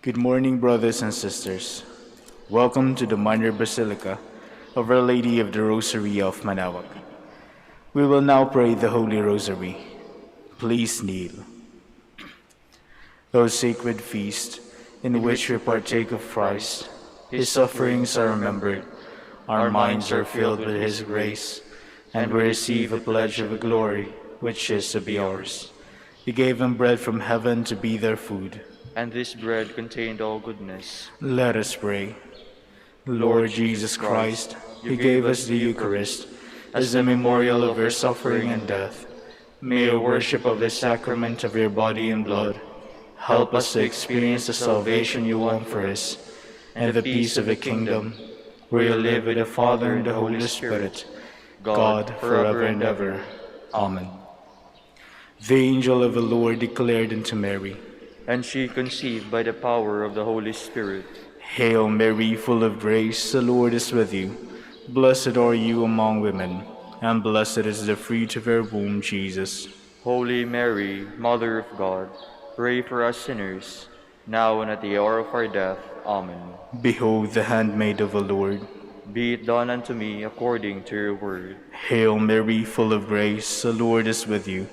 Good morning, brothers and sisters. Welcome to the Minor Basilica of Our Lady of the Rosary of Manaoag. We will now pray the Holy Rosary. Please kneel. O sacred feast, in which we partake of Christ, His sufferings are remembered, our minds are filled with His grace, and we receive a pledge of a glory which is to be ours. He gave them bread from heaven to be their food, and this bread contained all goodness. Let us pray. Lord Jesus Christ, you gave us the Eucharist as a memorial of your suffering and death. May our worship of the sacrament of your body and blood help us to experience the salvation you won for us and the peace of the kingdom, where you live with the Father and the Holy Spirit, God, forever and ever. Amen. The angel of the Lord declared unto Mary, and she conceived by the power of the Holy Spirit. Hail Mary, full of grace, the Lord is with you. Blessed are you among women, and blessed is the fruit of your womb, Jesus. Holy Mary, Mother of God, pray for us sinners, now and at the hour of our death. Amen. Behold the handmaid of the Lord. Be it done unto me according to your word. Hail Mary, full of grace, the Lord is with you.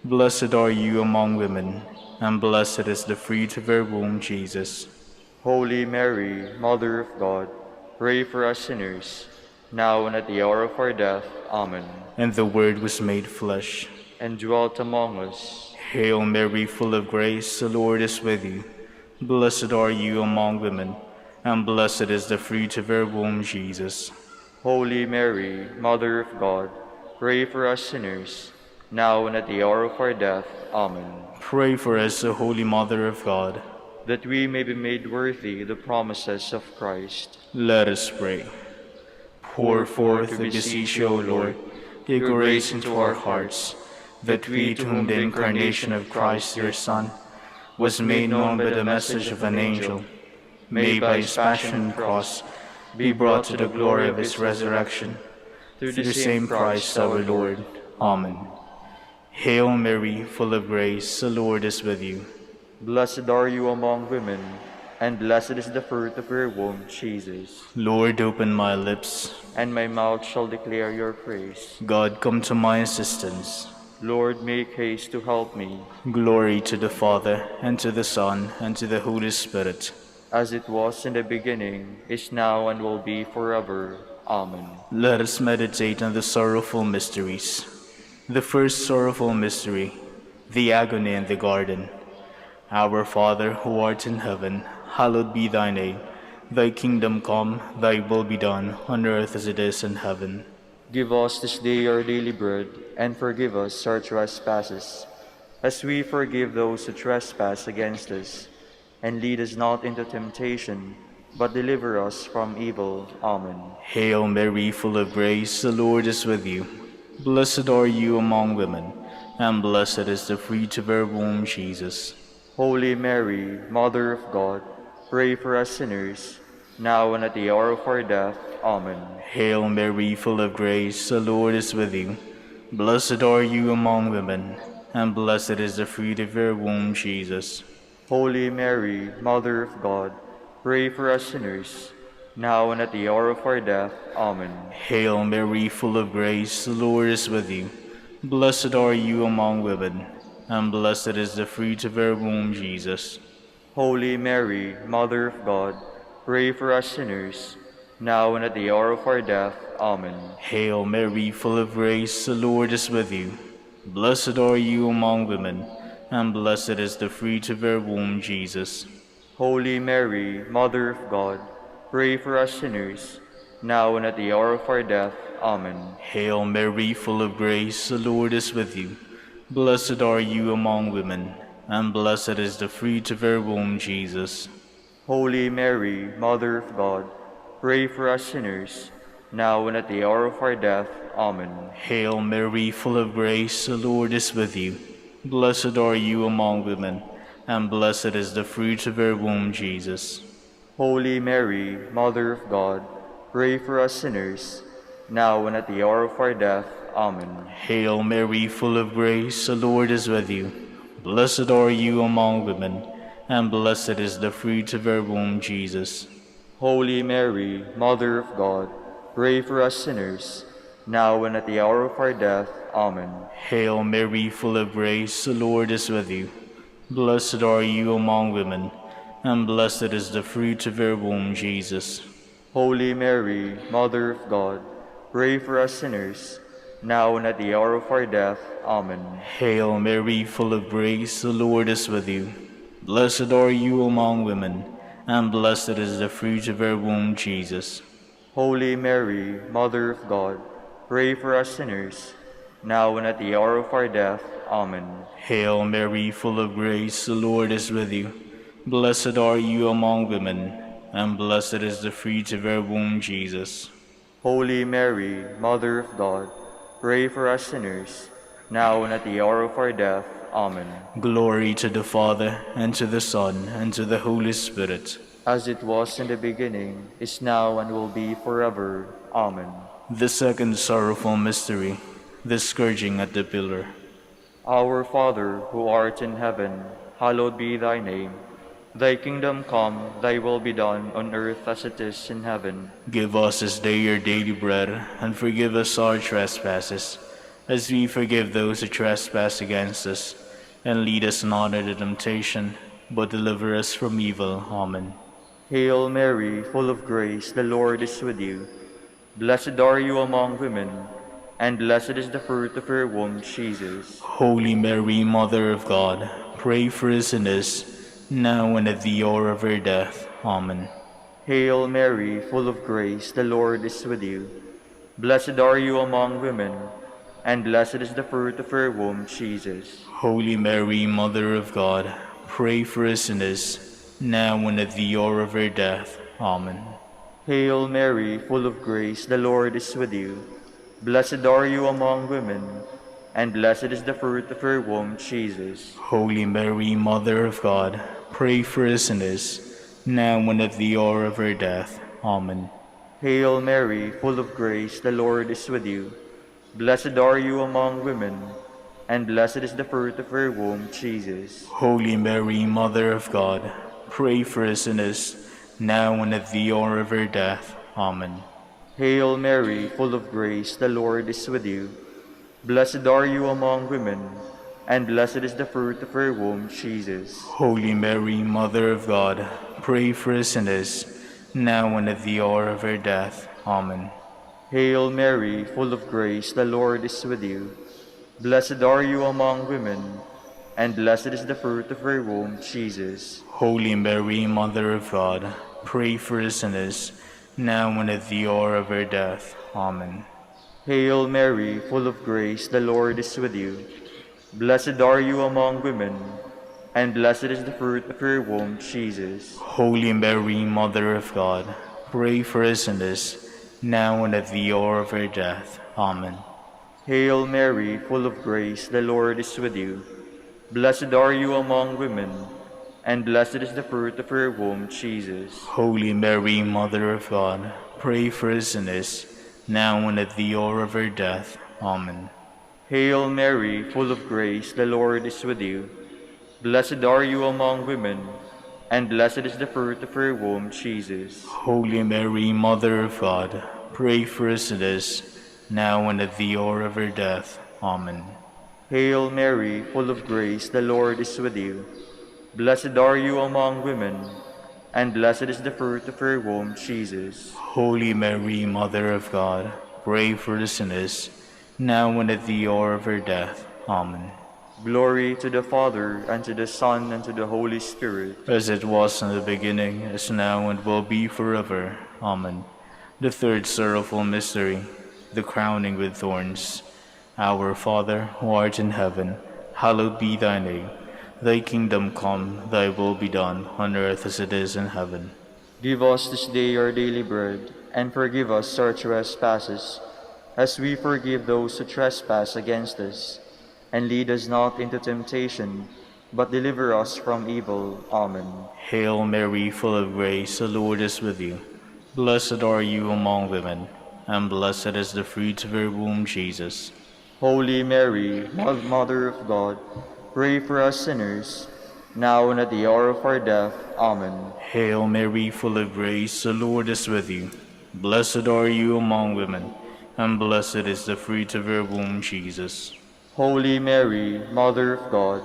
Blessed are you among women, and blessed is the fruit of your womb, Jesus. Holy Mary, Mother of God, pray for us sinners, now and at the hour of our death. Amen. And the Word was made flesh, and dwelt among us. Hail Mary, full of grace, the Lord is with you. Blessed are you among women, and blessed is the fruit of your womb, Jesus. Holy Mary, Mother of God, pray for us sinners, now and at the hour of our death. Amen. Pray for us, O Holy Mother of God, that we may be made worthy the promises of Christ. Let us pray. Pour forth, we beseech you, O Lord, your grace into our hearts, that we, to whom the incarnation of Christ, your Son, was made known by the message of an angel, may by his passion and cross be brought to the glory of his resurrection. Through the same Christ our Lord. Amen. Hail Mary, full of grace, the Lord is with you. Blessed are you among women, and blessed is the fruit of your womb, Jesus. Lord, open my lips, and my mouth shall declare your praise. God, come to my assistance. Lord, make haste to help me. Glory to the Father, and to the Son, and to the Holy Spirit. As it was in the beginning, is now, and will be forever. Amen. Let us meditate on the sorrowful mysteries. The first sorrowful mystery, the agony in the garden. Our Father, who art in heaven, hallowed be thy name. Thy kingdom come, thy will be done, on earth as it is in heaven. Give us this day our daily bread, and forgive us our trespasses, as we forgive those who trespass against us. And lead us not into temptation, but deliver us from evil. Amen. Hail Mary, full of grace, the Lord is with you. Blessed are you among women, and blessed is the fruit of your womb, Jesus. Holy Mary, Mother of God, pray for us sinners, now and at the hour of our death. Amen. Hail Mary, full of grace, the Lord is with you. Blessed are you among women, and blessed is the fruit of your womb, Jesus. Holy Mary, Mother of God, pray for us sinners, now and at the hour of our death. Amen. Hail Mary, full of grace, the Lord is with you. Blessed are you among women, and blessed is the fruit of your womb, Jesus. Holy Mary, Mother of God, pray for us sinners, now and at the hour of our death. Amen. Hail Mary, full of grace, the Lord is with you. Blessed are you among women, and blessed is the fruit of your womb, Jesus. Holy Mary, Mother of God, pray for us sinners, now and at the hour of our death. Amen. Hail Mary, full of grace, the Lord is with you. Blessed are you among women, and blessed is the fruit of your womb, Jesus. Holy Mary, Mother of God, pray for us sinners, now and at the hour of our death. Amen. Hail Mary, full of grace, the Lord is with you. Blessed are you among women, and blessed is the fruit of your womb, Jesus. Holy Mary, Mother of God, pray for us sinners, now and at the hour of our death. Amen. Hail Mary, full of grace, the Lord is with you. Blessed are you among women, and blessed is the fruit of her womb, Jesus. Holy Mary, Mother of God, pray for us sinners, now and at the hour of our death. Amen. Hail Mary, full of grace, the Lord is with you. Blessed are you among women, and blessed is the fruit of your womb, Jesus. Holy Mary, Mother of God, pray for us sinners, now and at the hour of our death. Amen. Hail Mary, full of grace, the Lord is with you. Blessed are you among women, and blessed is the fruit of your womb, Jesus. Holy Mary, Mother of God, pray for us sinners, now and at the hour of our death. Amen. Hail Mary, full of grace, the Lord is with you. Blessed are you among women, and blessed is the fruit of your womb, Jesus. Holy Mary, Mother of God, pray for us sinners, now and at the hour of our death. Amen. Glory to the Father, and to the Son, and to the Holy Spirit. As it was in the beginning, is now, and will be forever. Amen. The second sorrowful mystery, the scourging at the pillar. Our Father, who art in heaven, hallowed be thy name. Thy kingdom come, thy will be done on earth as it is in heaven. Give us this day our daily bread, and forgive us our trespasses, as we forgive those who trespass against us. And lead us not into temptation, but deliver us from evil. Amen. Hail Mary, full of grace, the Lord is with you. Blessed are you among women, and blessed is the fruit of your womb, Jesus. Holy Mary, Mother of God, pray for us sinners, now and at the hour of our death. Amen. Hail Mary, full of grace, the Lord is with you. Blessed are you among women, and blessed is the fruit of your womb, Jesus. Holy Mary, Mother of God, pray for us sinners, now and at the hour of our death. Amen. Hail Mary, full of grace, the Lord is with you. Blessed are you among women, and blessed is the fruit of your womb, Jesus. Holy Mary, Mother of God, pray for us sinners, now and at the hour of our death. Amen. Hail Mary, full of grace, the Lord is with you. Blessed are you among women, and blessed is the fruit of your womb, Jesus. Holy Mary, Mother of God, pray for us sinners, now and at the hour of our death. Amen. Hail Mary, full of grace, the Lord is with you. Blessed are you among women, and blessed is the fruit of your womb, Jesus. Holy Mary, Mother of God, pray for us sinners, now and at the hour of our death. Amen. Hail Mary, full of grace, the Lord is with you. Blessed are you among women, and blessed is the fruit of your womb, Jesus. Holy Mary, Mother of God, pray for us sinners, now and at the hour of our death. Amen. Hail Mary, full of grace, the Lord is with you. Blessed are you among women, and blessed is the fruit of your womb, Jesus. Holy Mary, Mother of God, pray for us sinners, now and at the hour of our death. Amen. Hail Mary, full of grace, the Lord is with you. Blessed are you among women, and blessed is the fruit of your womb, Jesus. Holy Mary, Mother of God, pray for us sinners, now and at the hour of our death. Amen. Hail Mary, full of grace, the Lord is with you. Blessed are you among women, and blessed is the fruit of your womb, Jesus. Holy Mary, Mother of God, pray for us sinners, now and at the hour of our death. Amen. Hail Mary, full of grace, the Lord is with you. Blessed are you among women, and blessed is the fruit of your womb, Jesus. Holy Mary, Mother of God, pray for us sinners, now and at the hour of our death. Amen. Glory to the Father, and to the Son, and to the Holy Spirit. As it was in the beginning, is now, and will be forever. Amen. The third sorrowful mystery, the crowning with thorns. Our Father, who art in heaven, hallowed be thy name. Thy kingdom come, thy will be done, on earth as it is in heaven. Give us this day our daily bread, and forgive us our trespasses, as we forgive those who trespass against us. And lead us not into temptation, but deliver us from evil. Amen. Hail Mary, full of grace, the Lord is with you. Blessed are you among women, and blessed is the fruit of your womb, Jesus. Holy Mary, Mother of God, pray for us sinners, now and at the hour of our death. Amen. Hail Mary, full of grace, the Lord is with you. Blessed are you among women, and blessed is the fruit of your womb, Jesus. Holy Mary, Mother of God,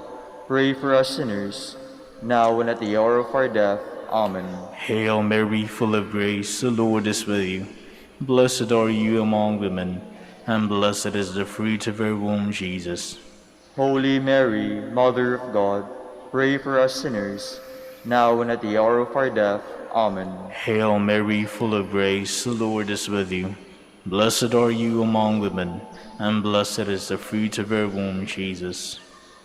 pray for us sinners, now and at the hour of our death. Amen. Hail Mary, full of grace, the Lord is with you. Blessed are you among women, and blessed is the fruit of your womb, Jesus. Holy Mary, Mother of God, pray for us sinners, now and at the hour of our death. Amen. Hail Mary, full of grace, the Lord is with you. Blessed are you among women, and blessed is the fruit of your womb, Jesus.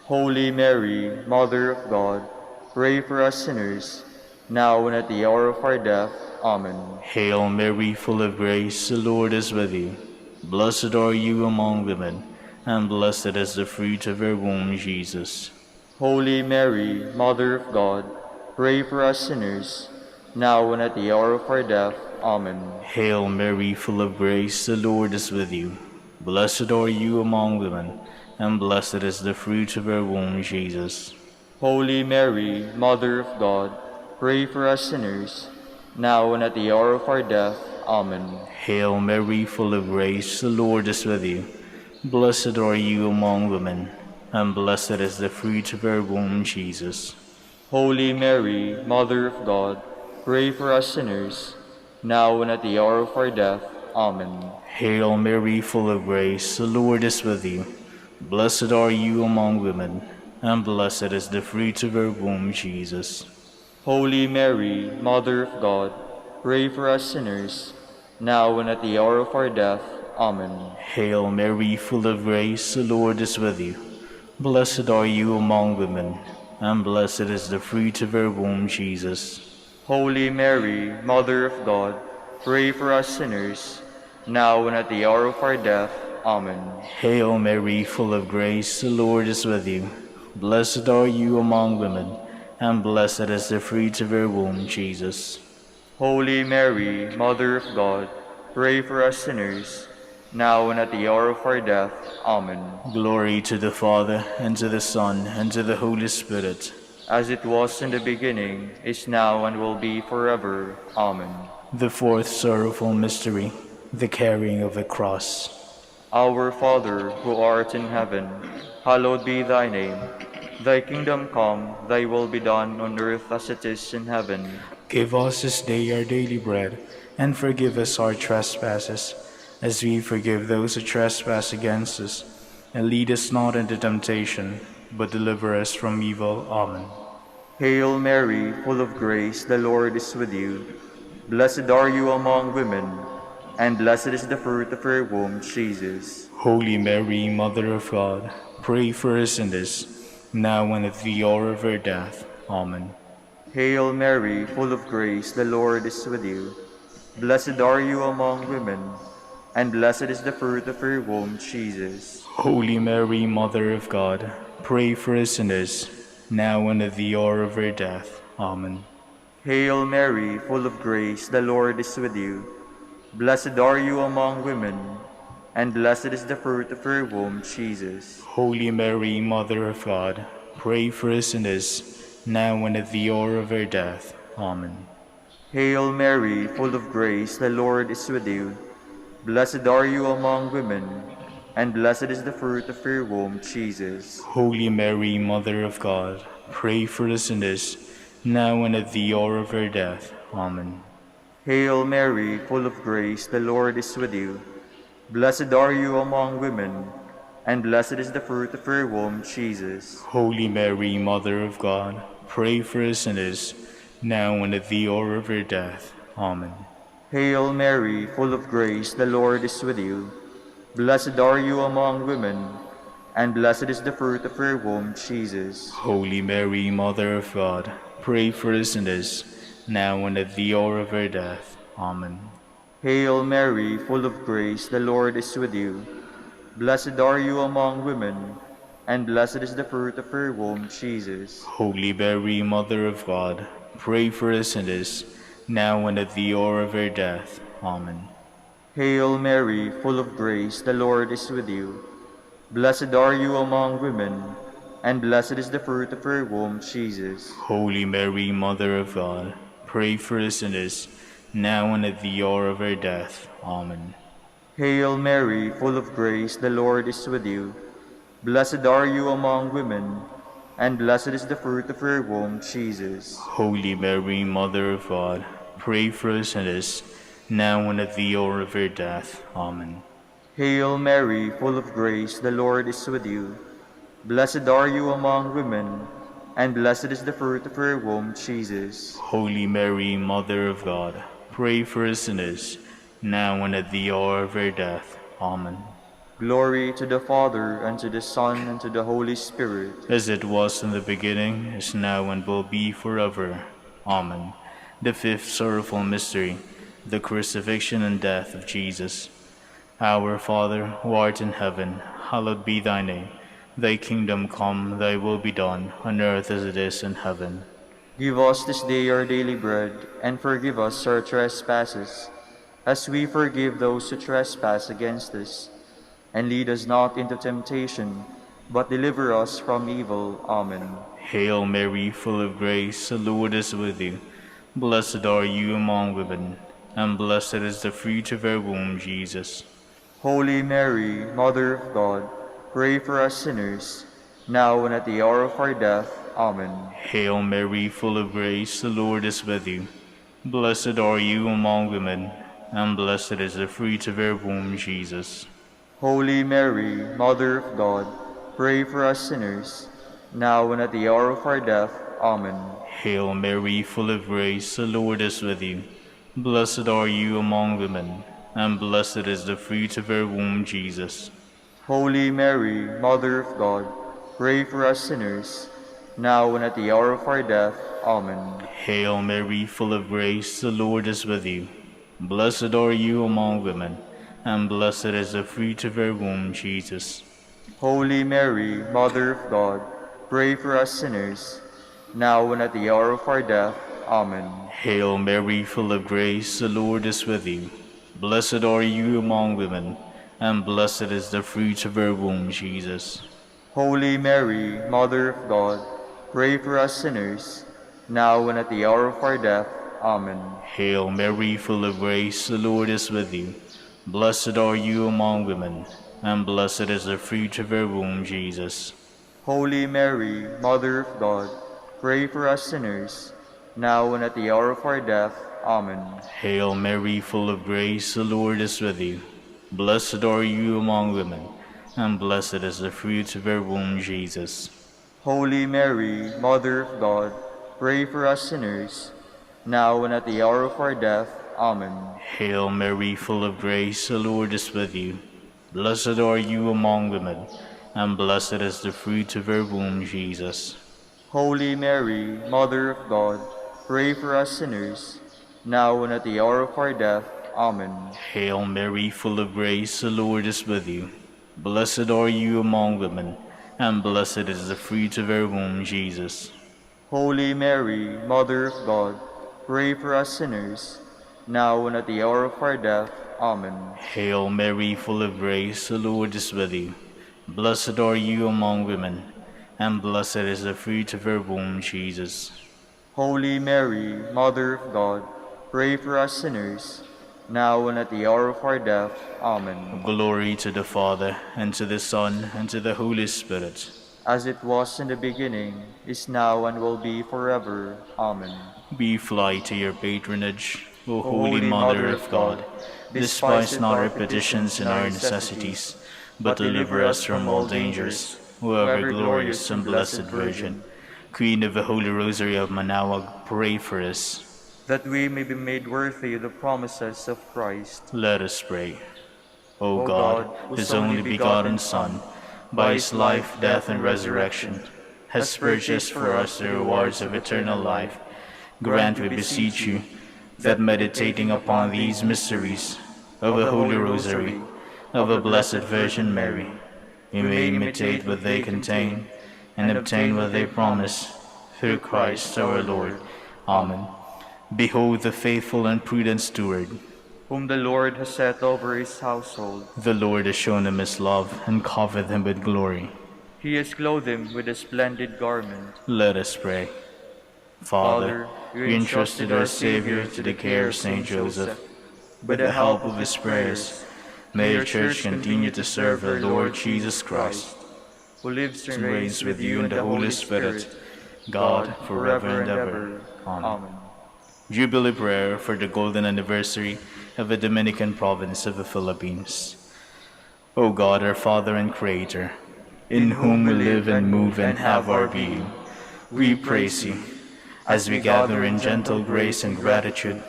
Holy Mary, Mother of God, pray for us sinners, now and at the hour of our death. Amen. Hail Mary, full of grace, the Lord is with you. Blessed are you among women, and blessed is the fruit of your womb, Jesus. Holy Mary, Mother of God, pray for us sinners, now and at the hour of our death. Amen. Hail Mary, full of grace, the Lord is with you. Blessed are you among women, and blessed is the fruit of your womb, Jesus. Holy Mary, Mother of God, pray for us sinners, now and at the hour of our death. Amen. Hail Mary, full of grace, the Lord is with you. Blessed are you among women, and blessed is the fruit of your womb, Jesus. Holy Mary, Mother of God, pray for us sinners, now and at the hour of our death. Amen. Hail Mary, full of grace, the Lord is with you. Blessed are you among women, and blessed is the fruit of your womb, Jesus. Holy Mary, Mother of God, pray for us sinners, now and at the hour of our death. Amen. Hail Mary, full of grace, the Lord is with you. Blessed are you among women, and blessed is the fruit of your womb, Jesus. Holy Mary, Mother of God, pray for us sinners, now and at the hour of our death. Amen. Hail Mary, full of grace, the Lord is with you. Blessed are you among women, and blessed is the fruit of your womb, Jesus. Holy Mary, Mother of God, pray for us sinners, now and at the hour of our death. Amen. Glory to the Father, and to the Son, and to the Holy Spirit. As it was in the beginning, is now, and will be forever. Amen. The fourth sorrowful mystery, the carrying of the cross. Our Father, who art in heaven, hallowed be thy name. Thy kingdom come, thy will be done on earth as it is in heaven. Give us this day our daily bread, and forgive us our trespasses, as we forgive those who trespass against us. And lead us not into temptation, but deliver us from evil. Amen. Hail Mary, full of grace, the Lord is with you. Blessed are you among women, and blessed is the fruit of your womb, Jesus. Holy Mary, Mother of God, pray for us sinners, now and at the hour of our death. Amen. Hail Mary, full of grace, the Lord is with you. Blessed are you among women, and blessed is the fruit of your womb, Jesus. Holy Mary, Mother of God, pray for us sinners, now and at the hour of our death. Amen. Hail Mary, full of grace, the Lord is with you. Blessed are you among women, and blessed is the fruit of your womb, Jesus. Holy Mary, Mother of God, pray for us sinners, now and at the hour of our death. Amen. Hail Mary, full of grace, the Lord is with you. Blessed are you among women, and blessed is the fruit of your womb, Jesus. Holy Mary, Mother of God, pray for us sinners, now and at the hour of our death. Amen. Hail Mary, full of grace, the Lord is with you. Blessed are you among women, and blessed is the fruit of your womb, Jesus. Holy Mary, Mother of God, pray for us sinners, now and at the hour of our death. Amen. Hail Mary, full of grace, the Lord is with you. Blessed are you among women, and blessed is the fruit of your womb, Jesus. Holy Mary, Mother of God, pray for us sinners, now and at the hour of our death. Amen. Hail Mary, full of grace, the Lord is with you. Blessed are you among women, and blessed is the fruit of your womb, Jesus. Holy Mary, Mother of God, pray for us sinners, now and at the hour of our death. Amen. Hail Mary, full of grace, the Lord is with you. Blessed are you among women, and blessed is the fruit of your womb, Jesus. Holy Mary, Mother of God, pray for us sinners, now and at the hour of our death. Amen. Hail Mary, full of grace, the Lord is with you. Blessed are you among women, and blessed is the fruit of her womb, Jesus. Holy Mary, Mother of God, pray for us sinners, now and at the hour of our death. Amen. Hail Mary, full of grace, the Lord is with you. Blessed are you among women, and blessed is the fruit of your womb, Jesus. Holy Mary, Mother of God, pray for us sinners, now and at the hour of our death. Amen. Hail Mary, full of grace, the Lord is with you. Blessed are you among women, and blessed is the fruit of your womb, Jesus. Holy Mary, Mother of God, pray for us sinners, now and at the hour of our death. Amen. Glory to the Father, and to the Son, and to the Holy Spirit. As it was in the beginning, is now, and will be forever. Amen. The fifth sorrowful mystery, the crucifixion and death of Jesus. Our Father, who art in heaven, hallowed be thy name. Thy kingdom come, thy will be done, on earth as it is in heaven. Give us this day our daily bread, and forgive us our trespasses, as we forgive those who trespass against us. And lead us not into temptation, but deliver us from evil. Amen. Hail Mary, full of grace, the Lord is with you. Blessed are you among women, and blessed is the fruit of our womb, Jesus. Holy Mary, Mother of God, pray for us sinners, now and at the hour of our death. Amen. Hail Mary, full of grace, the Lord is with you. Blessed are you among women, and blessed is the fruit of our womb, Jesus. Holy Mary, Mother of God, pray for us sinners, now and at the hour of our death. Amen. Hail Mary, full of grace, the Lord is with you. Blessed are you among women, and blessed is the fruit of our womb, Jesus. Holy Mary, Mother of God, pray for us sinners, now and at the hour of our death. Amen. Hail Mary, full of grace, the Lord is with you. Blessed are you among women, and blessed is the fruit of our womb, Jesus. Holy Mary, Mother of God, pray for us sinners, now and at the hour of our death. Amen. Hail Mary, full of grace, the Lord is with you. Blessed are you among women, and blessed is the fruit of our womb, Jesus. Holy Mary, Mother of God, pray for us sinners, now and at the hour of our death. Amen. Hail Mary, full of grace, the Lord is with you. Blessed are you among women, and blessed is the fruit of our womb, Jesus. Holy Mary, Mother of God, pray for us sinners, now and at the hour of our death. Amen. Hail Mary, full of grace, the Lord is with you. Blessed are you among women, and blessed is the fruit of our womb, Jesus. Holy Mary, Mother of God, pray for us sinners, now and at the hour of our death. Amen. Hail Mary, full of grace, the Lord is with you. Blessed are you among women, and blessed is the fruit of our womb, Jesus. Holy Mary, Mother of God, pray for us sinners, now and at the hour of our death. Amen. Hail Mary, full of grace, the Lord is with you. Blessed are you among women, and blessed is the fruit of our womb, Jesus. Holy Mary, Mother of God, pray for us sinners, now and at the hour of our death. Amen. Hail Mary, full of grace, the Lord is with you. Blessed are you among women, and blessed is the fruit of our womb, Jesus. Holy Mary, Mother of God, pray for us sinners, now and at the hour of our death. Amen. Glory to the Father, and to the Son, and to the Holy Spirit. As it was in the beginning, is now, and will be forever. Amen. We fly to your patronage, O Holy Mother of God. Despise not our petitions and our necessities, but deliver us from all dangers, O ever glorious and blessed Virgin. Queen of the Holy Rosary of Manaoag, pray for us. That we may be made worthy of the promises of Christ. Let us pray. O God, whose only begotten Son, by his life, death, and resurrection, has purchased for us the rewards of eternal life, grant, we beseech you, that meditating upon these mysteries of the Holy Rosary of the Blessed Virgin Mary, we may imitate what they contain and obtain what they promise, through Christ our Lord. Amen. Behold the faithful and prudent steward, whom the Lord has set over his household. The Lord has shown him his love, and covered him with glory. He has clothed him with a splendid garment. Let us pray. Father, you entrusted our Savior to the care of Saint Joseph. With the help of his prayers, may your Church continue to serve our Lord Jesus Christ, who lives and reigns with you in the Holy Spirit, God, forever and ever. Amen. Jubilee prayer for the golden anniversary of the Dominican province of the Philippines. O God, our Father and Creator, in whom we live and move and have our being, we praise you as we gather in gentle grace and gratitude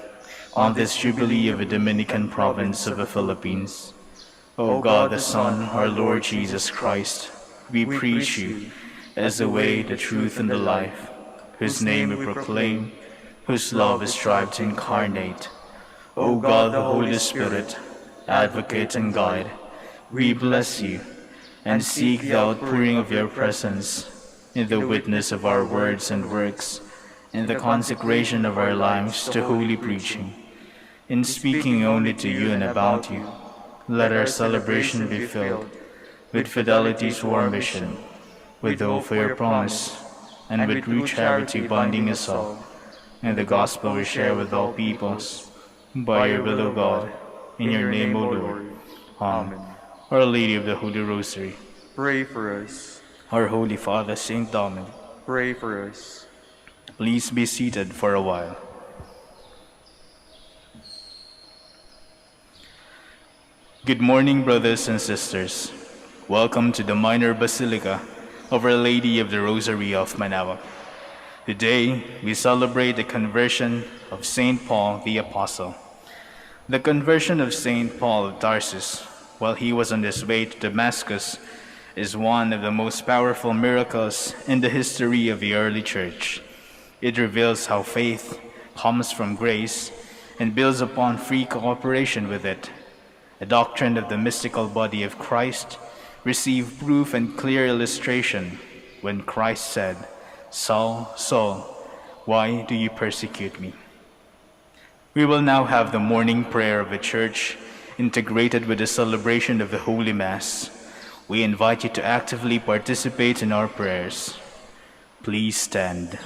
on this Jubilee of the Dominican province of the Philippines. O God the Son, our Lord Jesus Christ, we preach you as the way, the truth, and the life, whose name we proclaim, whose love we strive to incarnate. O God the Holy Spirit, advocate and guide, we bless you and seek the outpouring of your presence in the witness of our words and works, in the consecration of our lives to holy preaching. In speaking only to you and about you, let our celebration be filled with fidelity to our mission, with hope for your promise, and with true charity binding us all, and the gospel we share with all peoples. By your will, O God, in your name, O Lord. Amen. Our Lady of the Holy Rosary, pray for us. our Holy Father, Saint Dominic, Pray for us. please be seated for a while. Good morning, brothers and sisters. Welcome to the Minor Basilica of Our Lady of the Rosary of Manaoag. Today, we celebrate the conversion of Saint Paul the Apostle. The conversion of Saint Paul of Tarsus, while he was on his way to Damascus, is one of the most powerful miracles in the history of the early church. It reveals how faith comes from grace and builds upon free cooperation with it. A doctrine of the mystical body of Christ received proof and clear illustration when Christ said, "Saul, Saul, why do you persecute me?" We will now have the morning prayer of the Church integrated with the celebration of the Holy Mass. We invite you to actively participate in our prayers. Please stand.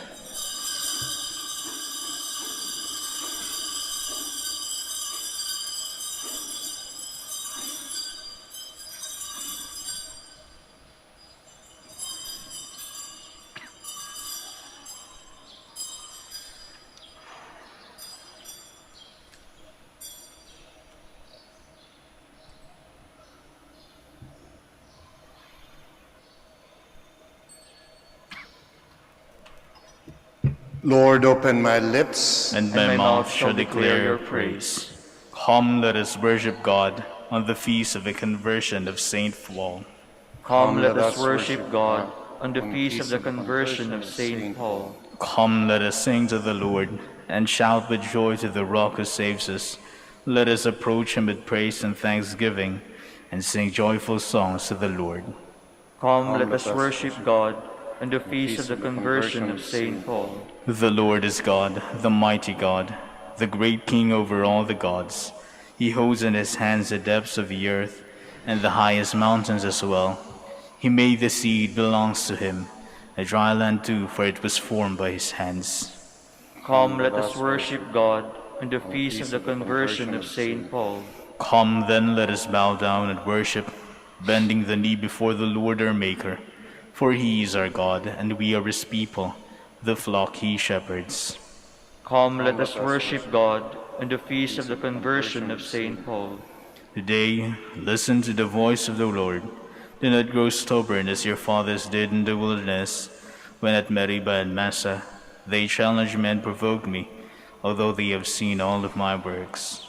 Lord, open my lips, And my mouth shall declare your praise. Come, let us worship God on the feast of the conversion of Saint Paul. Come, let us worship God on the feast of the conversion of Saint Paul. Come, let us sing to the Lord, and shout with joy to the Rock who saves us. Let us approach him with praise and thanksgiving, and sing joyful songs to the Lord. Come, let us worship God on the feast of the conversion of Saint Paul. The Lord is God, the mighty God, the great King over all the gods. He holds in his hands the depths of the earth, and the highest mountains as well. He made the sea, it belongs to him, a dry land too, for it was formed by his hands. Come, let us worship God on the feast of the conversion of Saint Paul. Come then, let us bow down and worship, bending the knee before the Lord our Maker. For he is our God, and we are his people, the flock he shepherds. Come, let us worship God on the feast of the conversion of Saint Paul. Today, listen to the voice of the Lord. Do not grow stubborn as your fathers did in the wilderness, when at Meribah and Massa they challenged me and provoked me, although they have seen all of my works.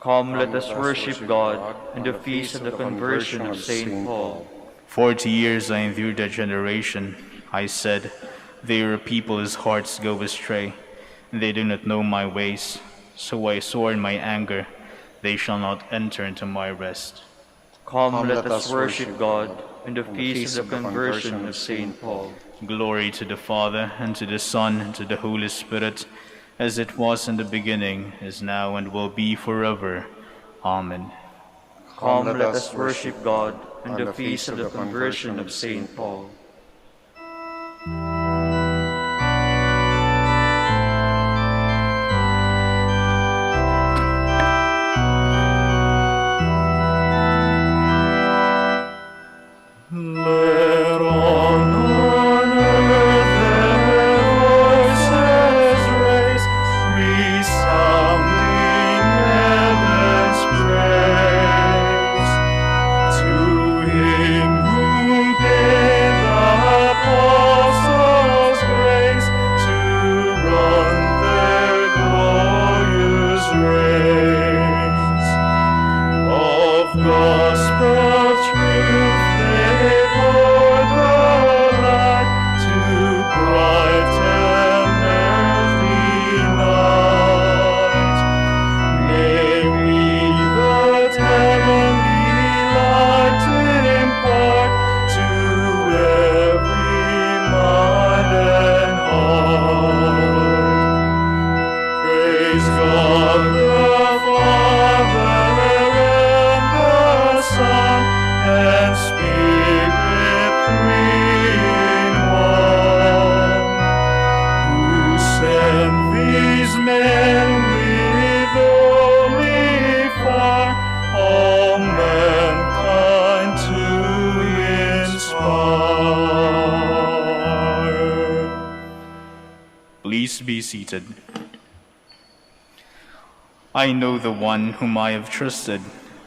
Come, let us worship God on the feast of the conversion of Saint Paul. 40 years I endured that generation. I said, they are a people whose hearts go astray, and they do not know my ways. So I swore in my anger, they shall not enter into my rest. Come, let us worship God in the feast of the conversion of Saint Paul. Glory to the Father, and to the Son, and to the Holy Spirit, as it was in the beginning, is now, and will be forever. Amen. Come, let us worship God and the feast of the conversion of Saint Paul. Let on earth their voices raise, resounding heaven's praise. To Him who gave the apostles grace to run their glorious race. Of gospel truth they pour the light to brighten earthly night. May we that heavenly light impart to every mind and heart. Praise God the Father and the Son and Spirit three in one, who sent these men with holy fire, all mankind to inspire. Please be seated. I know the one whom I have trusted,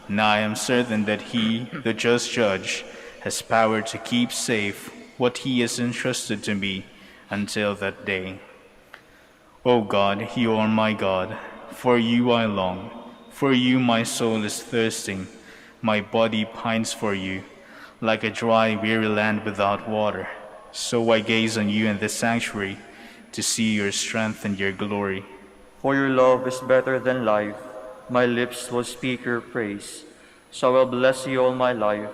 and I am certain that he, the just judge, has power to keep safe what he has entrusted to me until that day. O God, you are my God, for you I long, for you my soul is thirsting, my body pines for you, like a dry, weary land without water. So I gaze on you in the sanctuary, to see your strength and your glory. For your love is better than life, my lips will speak your praise. So I will bless you all my life.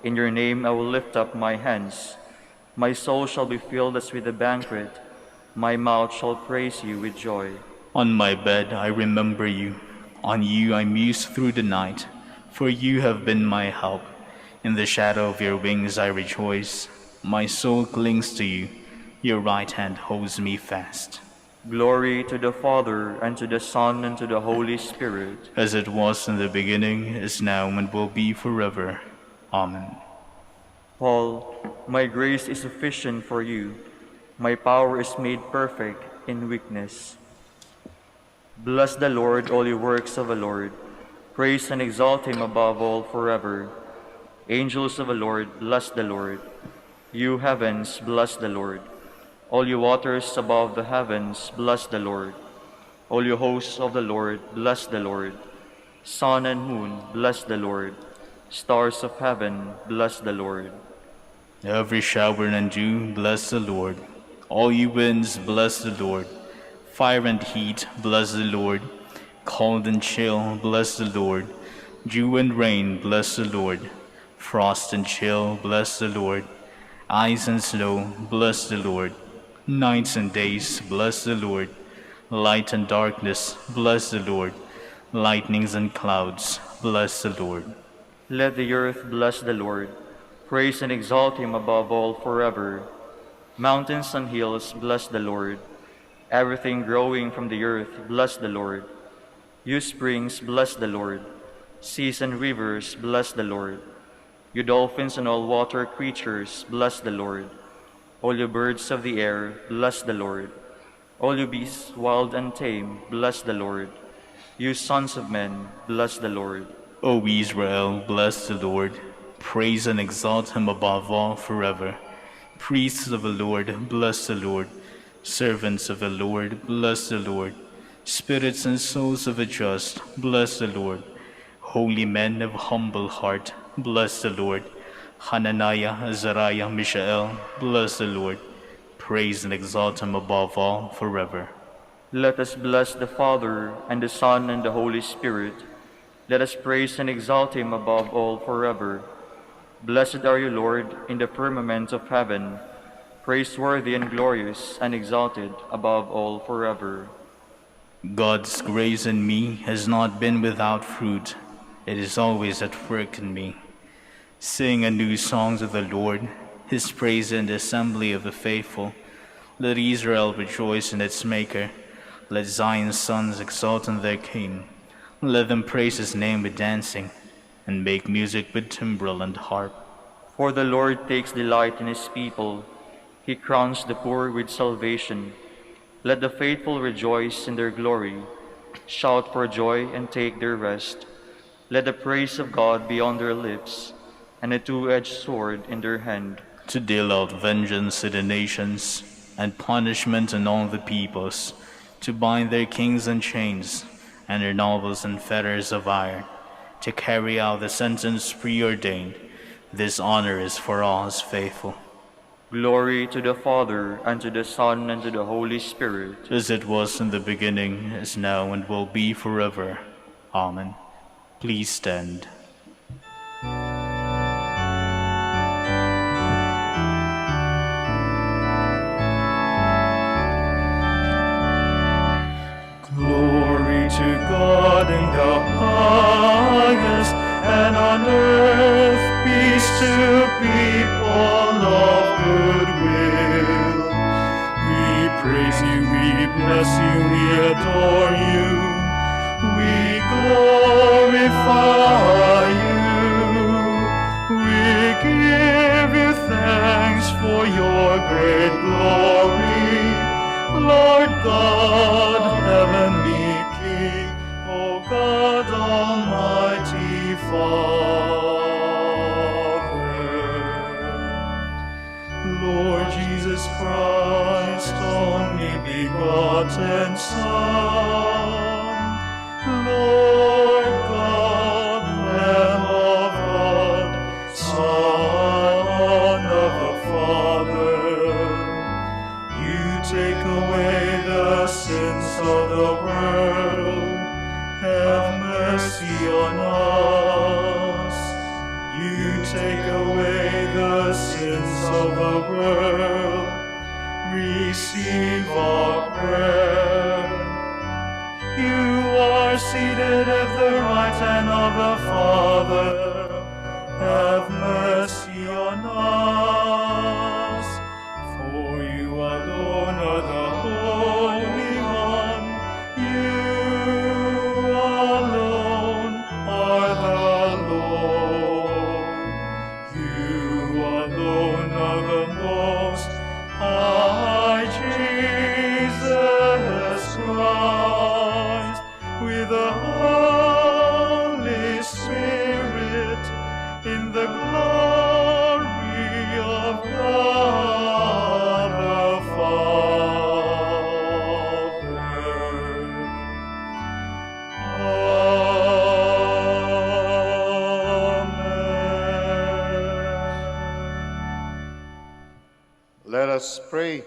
In your name I will lift up my hands. My soul shall be filled as with a banquet. My mouth shall praise you with joy. On my bed I remember you. On you I muse through the night, for you have been my help. In the shadow of your wings I rejoice. My soul clings to you. Your right hand holds me fast. Glory to the Father, and to the Son, and to the Holy Spirit. As it was in the beginning, is now, and will be forever. Amen. Paul, my grace is sufficient for you. My power is made perfect in weakness. Bless the Lord, all you works of the Lord. Praise and exalt him above all forever. Angels of the Lord, bless the Lord. You heavens, bless the Lord. All you waters above the heavens, bless the Lord. All you hosts of the Lord, bless the Lord. Sun and moon, bless the Lord. Stars of heaven, bless the Lord. Every shower and dew, bless the Lord. All you winds, bless the Lord. Fire and heat, bless the Lord. Cold and chill, bless the Lord. Dew and rain, bless the Lord. Frost and chill, bless the Lord. Ice and snow, bless the Lord. Nights and days, bless the Lord. Light and darkness, bless the Lord. Lightnings and clouds, bless the Lord. Let the earth bless the Lord. Praise and exalt him above all forever. Mountains and hills, bless the Lord. Everything growing from the earth, bless the Lord. You springs, bless the Lord. Seas and rivers, bless the Lord. You dolphins and all water creatures, bless the Lord. All you birds of the air, bless the Lord. All you beasts, wild and tame, bless the Lord. You sons of men, bless the Lord. O Israel, bless the Lord. Praise and exalt him above all forever. Priests of the Lord, bless the Lord. Servants of the Lord, bless the Lord. Spirits and souls of the just, bless the Lord. Holy men of humble heart, bless the Lord. Hananiah, Azariah, Mishael, bless the Lord. Praise and exalt him above all forever. Let us bless the Father, and the Son, and the Holy Spirit. Let us praise and exalt him above all forever. Blessed are you, Lord, in the firmament of heaven, praiseworthy and glorious and exalted above all forever. God's grace in me has not been without fruit. It is always at work in me. Sing a new song to the Lord, his praise in the assembly of the faithful. Let Israel rejoice in its Maker. Let Zion's sons exult in their King. Let them praise his name with dancing, and make music with timbrel and harp. For the Lord takes delight in his people. He crowns the poor with salvation. Let the faithful rejoice in their glory. Shout for joy and take their rest. Let the praise of God be on their lips, and a two-edged sword in their hand, to deal out vengeance to the nations, and punishment on all the peoples, to bind their kings in chains, and their nobles in fetters of iron, to carry out the sentence preordained. This honor is for all his faithful. Glory to the Father, and to the Son, and to the Holy Spirit. As it was in the beginning, is now, and will be forever. Amen. Please stand. Glory to God in the highest, and on earth peace to people of good will. We praise you, we bless you, we adore you, we glorify you. We give you thanks for your great glory, Lord God, heavenly King, O God, almighty Father. Lord Jesus Christ, only begotten Son, Lord God, Lamb of God, Son of the Father, you take away the sins of the world. Have mercy on us. You take away the sins of the world. Receive our prayer. You are seated at the right hand of the Father. Have mercy on us. For you alone are the Holy One. You alone are the Lord. You alone are the Most High Jesus Christ, with the Holy Spirit, in the glory of God the Father. Amen. Let us pray.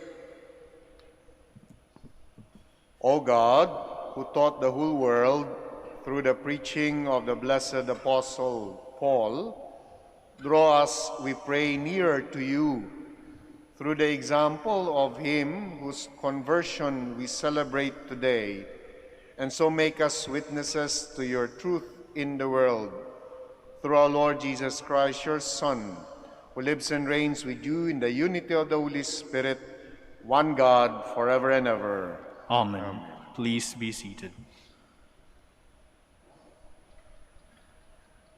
O God, who taught the whole world through the preaching of the blessed Apostle Paul, draw us, we pray, nearer to you through the example of him whose conversion we celebrate today, and so make us witnesses to your truth in the world. Through our Lord Jesus Christ, your Son, who lives and reigns with you in the unity of the Holy Spirit, one God, forever and ever. Amen. Please be seated.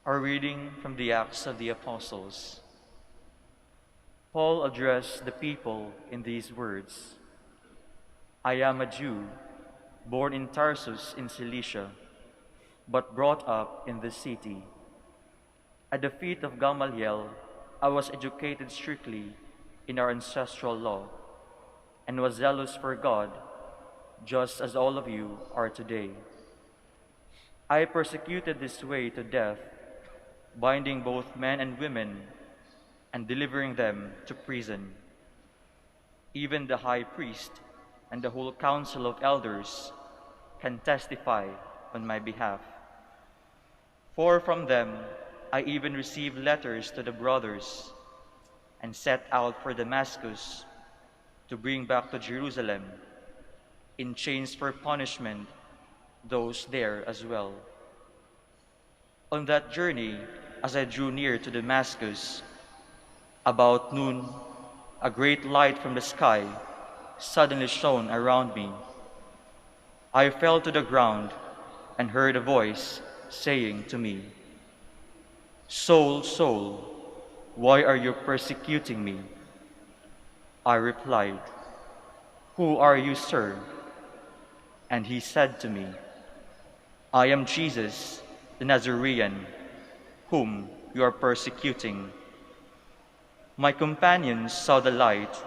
A reading from the Acts of the Apostles. Paul addressed the people in these words: I am a Jew, born in Tarsus in Cilicia, but brought up in this city. At the feet of Gamaliel, I was educated strictly in our ancestral law, and was zealous for God, just as all of you are today. I persecuted this way to death, binding both men and women, and delivering them to prison. Even the high priest and the whole council of elders can testify on my behalf. For from them I even received letters to the brothers, and set out for Damascus to bring back to Jerusalem, in chains for punishment, those there as well. On that journey, as I drew near to Damascus. About noon, a great light from the sky suddenly shone around me. I fell to the ground and heard a voice saying to me, "Saul, Saul, why are you persecuting me?" I replied, "Who are you, sir?" And he said to me, "I am Jesus, the Nazarene, whom you are persecuting." My companions saw the light,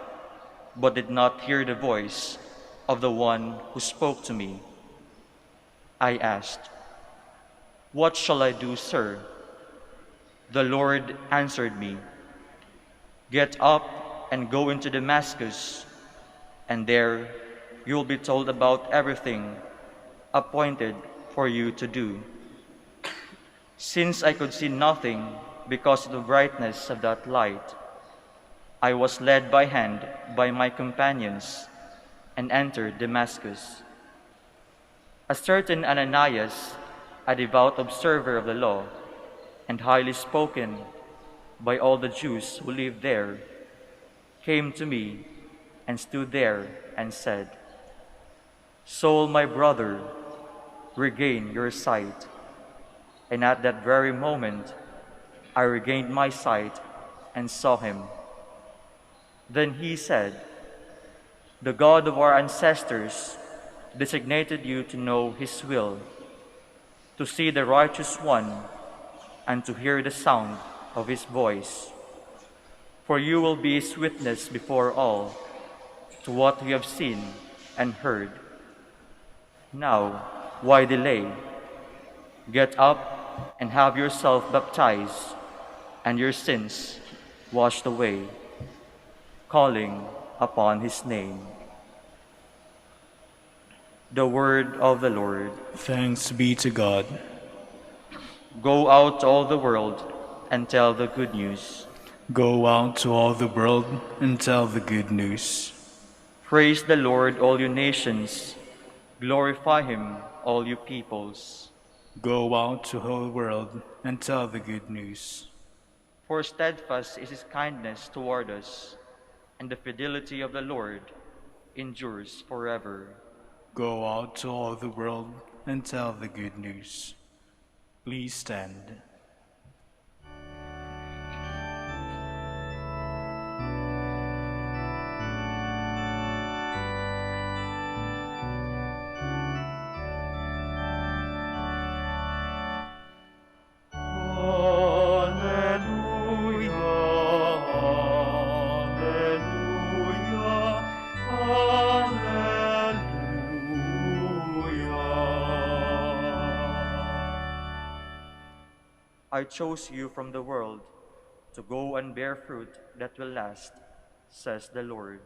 but did not hear the voice of the one who spoke to me. I asked, "What shall I do, sir?" The Lord answered me, "Get up and go into Damascus, and there you will be told about everything appointed for you to do." Since I could see nothing because of the brightness of that light, I was led by hand by my companions and entered Damascus. A certain Ananias, a devout observer of the law and highly spoken by all the Jews who lived there, came to me and stood there and said, "Saul, my brother, regain your sight." And at that very moment, I regained my sight and saw him. Then he said, "The God of our ancestors designated you to know his will, to see the righteous one, and to hear the sound of his voice. For you will be his witness before all to what you have seen and heard. Now, why delay? Get up and have yourself baptized and your sins washed away, calling upon his name." The word of the Lord. Thanks be to God. Go out to all the world and tell the good news. Go out to all the world and tell the good news. Praise the Lord, all you nations. Glorify him, all you peoples. Go out to the whole world and tell the good news. For steadfast is his kindness toward us, and the fidelity of the Lord endures forever. Go out to all the world and tell the good news. Please stand. I chose you from the world to go and bear fruit that will last, says the Lord.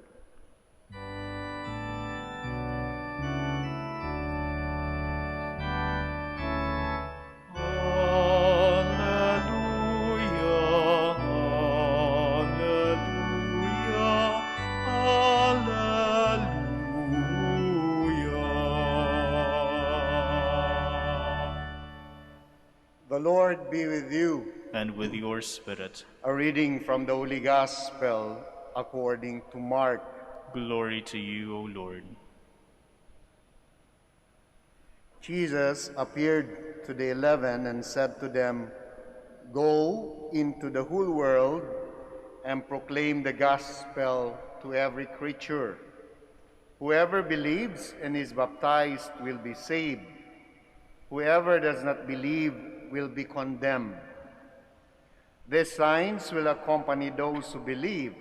The Lord be with you. And with your spirit. A reading from the Holy Gospel according to Mark. Glory to you, O Lord. Jesus appeared to the 11 and said to them, "Go into the whole world and proclaim the gospel to every creature. Whoever believes and is baptized will be saved. Whoever does not believe will be condemned. These signs will accompany those who believe.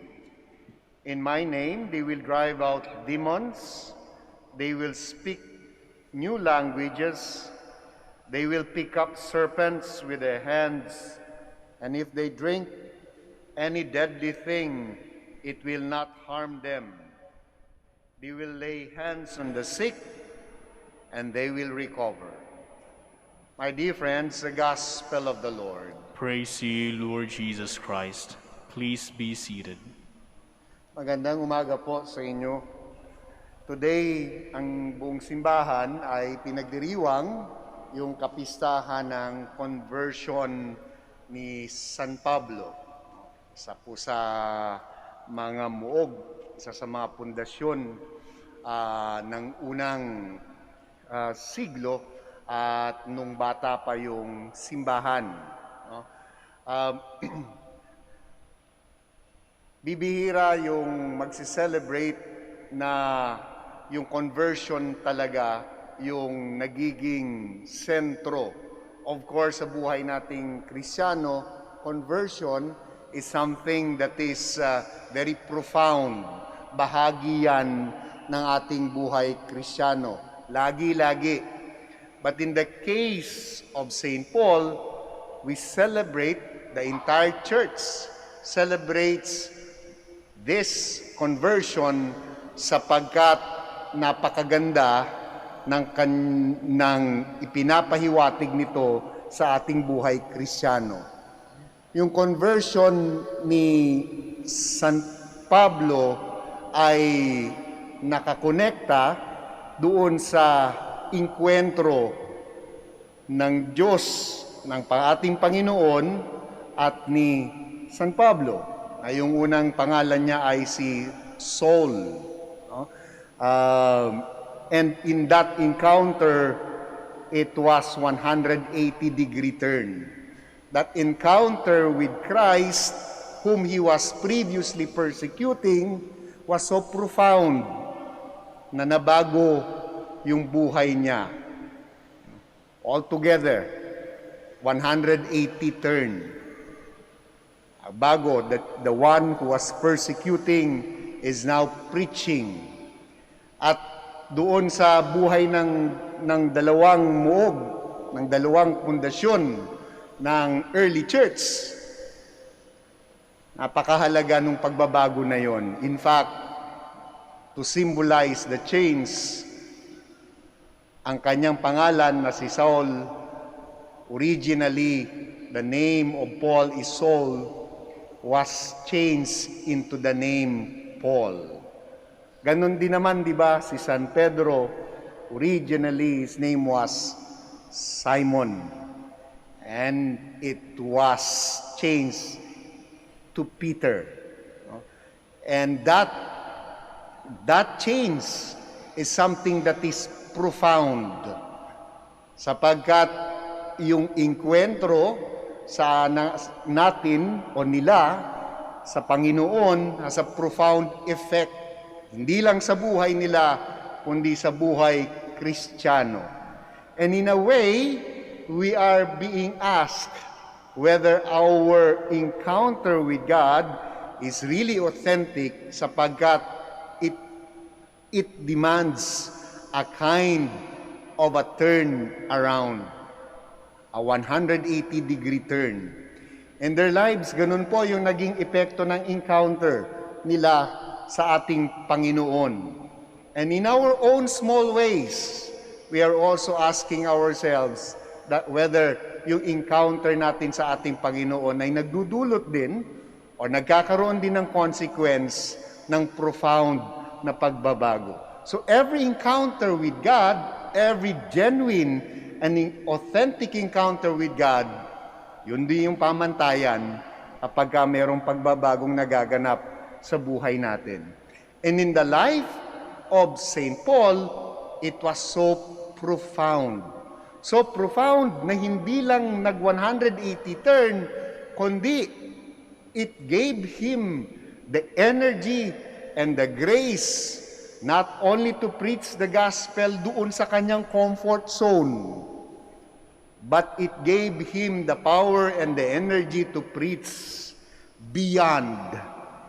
In my name they will drive out demons, they will speak new languages, they will pick up serpents with their hands, and if they drink any deadly thing, it will not harm them. They will lay hands on the sick, and they will recover." My dear friends, the Gospel of the Lord. Praise to you, Lord Jesus Christ. Please be seated. Magandang umaga po sa inyo. Today, ang buong simbahan ay pinagdiriwang yung kapistahan ng conversion ni San Pablo. Isa po sa mga muog, isa sa mga pundasyon ng unang siglo at nung bata pa yung simbahan. No? Bibihira yung magsi-celebrate na yung conversion talaga yung nagiging sentro. Of course, sa buhay nating Kristiyano, conversion is something that is very profound. Bahagi yan ng ating buhay Kristiyano. Lagi-lagi. But in the case of St. Paul, we celebrate, the entire church celebrates this conversion sapagkat napakaganda ng ipinapahiwatig nito sa ating buhay Kristiyano. Yung conversion ni San Pablo ay nakakonekta doon sa inkwentro ng Diyos, ng ating Panginoon at ni San Pablo. Yung unang pangalan niya ay si Saul. No? And in that encounter, it was 180-degree turn. That encounter with Christ, whom he was previously persecuting, was so profound na nabago yung buhay niya. Altogether, 180 turn. Bago, the one who was persecuting is now preaching. At doon sa buhay ng dalawang muog, ng dalawang pundasyon ng early church, napakahalaga nung pagbabago na yon. In fact, to symbolize the change, ang kanyang pangalan na si Saul, originally, the name of Paul is Saul, was changed into the name Paul. Ganon din naman, di ba, si San Pedro, originally his name was Simon. And it was changed to Peter. And that change is something that is profound. Sapagkat yung inkwentro sa natin o nila sa Panginoon has a profound effect, hindi lang sa buhay nila, kundi sa buhay Kristiyano. And in a way, we are being asked whether our encounter with God is really authentic sapagkat it demands a kind of a turn around, a 180-degree turn. In their lives, ganun po yung naging epekto ng encounter nila sa ating Panginoon. And in our own small ways, we are also asking ourselves that whether yung encounter natin sa ating Panginoon ay nagdudulot din o nagkakaroon din ng consequence ng profound na pagbabago. So every encounter with God, every genuine and authentic encounter with God, yun din yung pamantayan kapag mayroong pagbabagong nagaganap sa buhay natin. And in the life of St. Paul, it was so profound. So profound na hindi lang nag-180 turn, kundi it gave him the energy and the grace not only to preach the gospel doon sa kanyang comfort zone, but it gave him the power and the energy to preach beyond,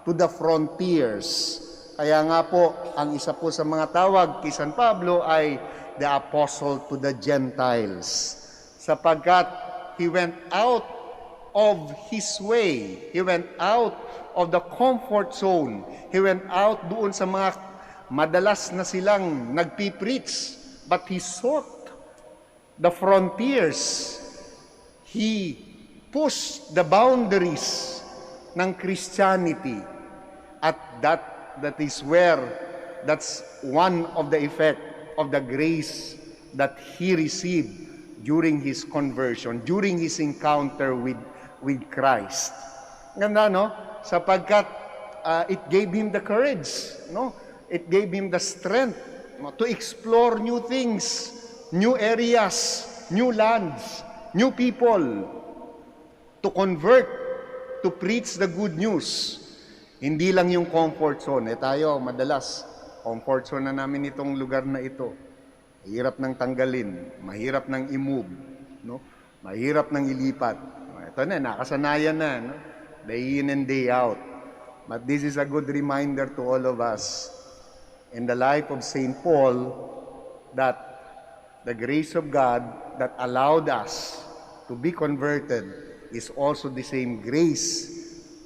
to the frontiers. Kaya nga po, ang isa po sa mga tawag kay San Pablo ay the apostle to the Gentiles. Sapagkat he went out of his way. He went out of the comfort zone. He went out doon sa mga madalas na silang nagpipreach. But he sought the frontiers. He pushed the boundaries ng Christianity. At that is where, that's one of the effect of the grace that he received during his conversion, during his encounter with with Christ. Ganda, no? Sapagkat it gave him the courage, no? It gave him the strength, no? To explore new things, new areas, new lands, new people, to convert, to preach the good news. Hindi lang yung comfort zone. Tayo, madalas, comfort zone na namin itong lugar na ito. Mahirap nang tanggalin, mahirap nang i-move, no? Mahirap nang ilipat. Ito na, nakasanayan na, no? Day in and day out. But this is a good reminder to all of us in the life of St. Paul that the grace of God that allowed us to be converted is also the same grace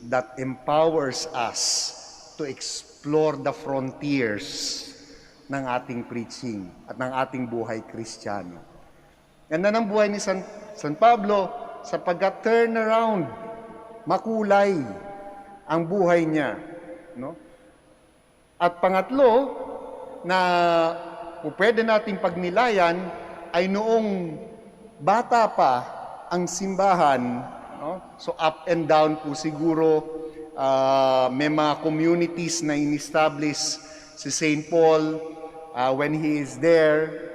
that empowers us to explore the frontiers ng ating preaching at ng ating buhay Kristiyano. Ganda ng buhay ni San Pablo sapagkat turn around, makulay ang buhay niya, no? At pangatlo na pwede nating pagnilayan ay noong bata pa ang simbahan, no? So up and down po siguro, may mga communities na in-establish si St. Paul when he is there,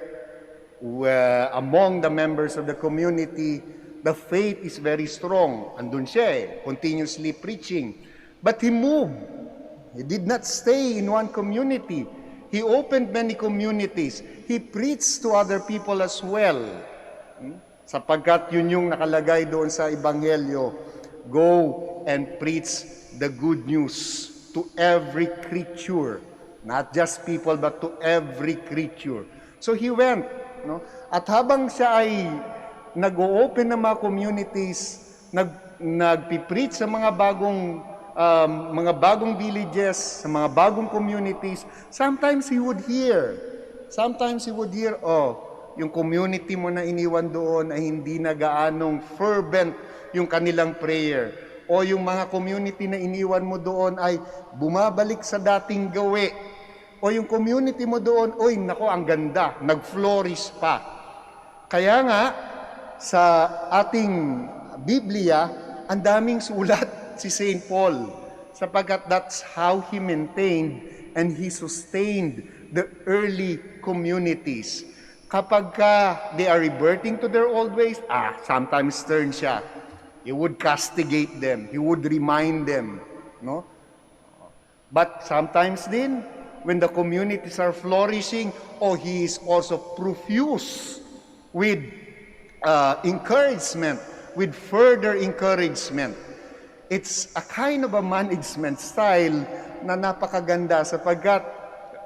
among the members of the community, the faith is very strong. Andun siya continuously preaching. But he moved. He did not stay in one community. He opened many communities. He preached to other people as well. Sapagkat yun yung nakalagay doon sa Ebanghelyo, go and preach the good news to every creature. Not just people, but to every creature. So he went, no? At habang siya ay nag-o-open ng mga communities, nagpipreach sa mga bagong villages, sa mga bagong communities, sometimes he would hear, yung community mo na iniwan doon ay hindi na gaanong fervent yung kanilang prayer. O yung mga community na iniwan mo doon ay bumabalik sa dating gawi. O yung community mo doon, oy, nako, ang ganda, nag-flourish pa. Kaya nga, sa ating Biblia, ang daming sulat si St. Paul, sapagkat that's how he maintained and he sustained the early communities. Kapag they are reverting to their old ways, sometimes stern siya. He would castigate them. He would remind them, no? But sometimes din, when the communities are flourishing, he is also profuse with encouragement, with further encouragement. It's a kind of a management style na napakaganda sapagkat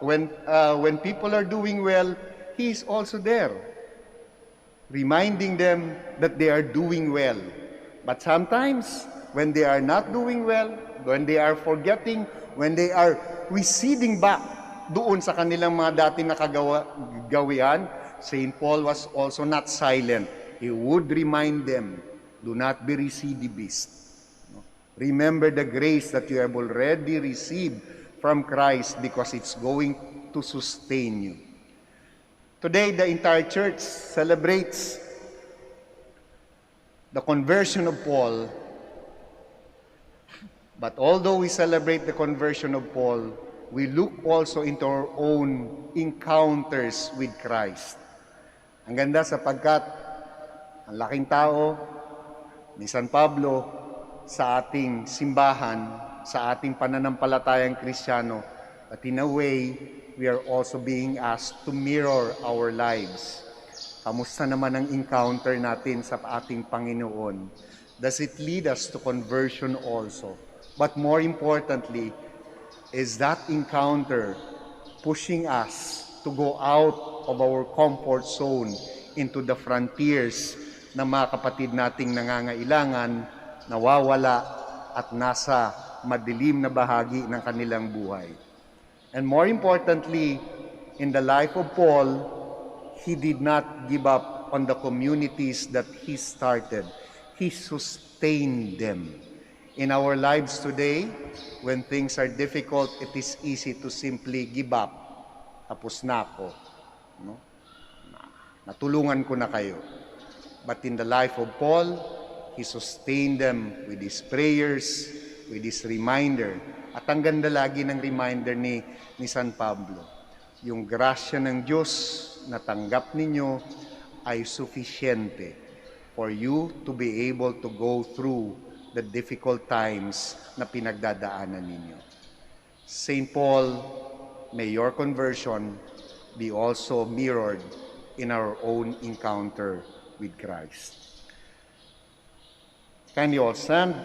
when people are doing well, he is also there, reminding them that they are doing well. But sometimes, when they are not doing well, when they are forgetting, when they are receding back doon sa kanilang mga dati nakagawian, St. Paul was also not silent. He would remind them, do not be recidivist. Remember the grace that you have already received from Christ because it's going to sustain you. Today, the entire church celebrates the conversion of Paul. But although we celebrate the conversion of Paul, we look also into our own encounters with Christ. Ang ganda sapagkat ang laking tao ni San Pablo sa ating simbahan, sa ating pananampalatayang Kristiyano, but in a way, we are also being asked to mirror our lives. Kamusta naman ang encounter natin sa ating Panginoon? Does it lead us to conversion also? But more importantly, is that encounter pushing us to go out of our comfort zone into the frontiers na mga kapatid nating nangangailangan, nawawala at nasa madilim na bahagi ng kanilang buhay. And more importantly, in the life of Paul, he did not give up on the communities that he started. He sustained them. In our lives today, when things are difficult, it is easy to simply give up. Tapos na ako. No? Natulungan ko na kayo. But in the life of Paul, He sustained them with His prayers, with His reminder. At ang ganda lagi ng reminder ni San Pablo, yung grasya ng Diyos na tanggap ninyo ay sufisyente for you to be able to go through the difficult times na pinagdadaanan ninyo. St. Paul, may your conversion be also mirrored in our own encounter with Christ. Can you all stand?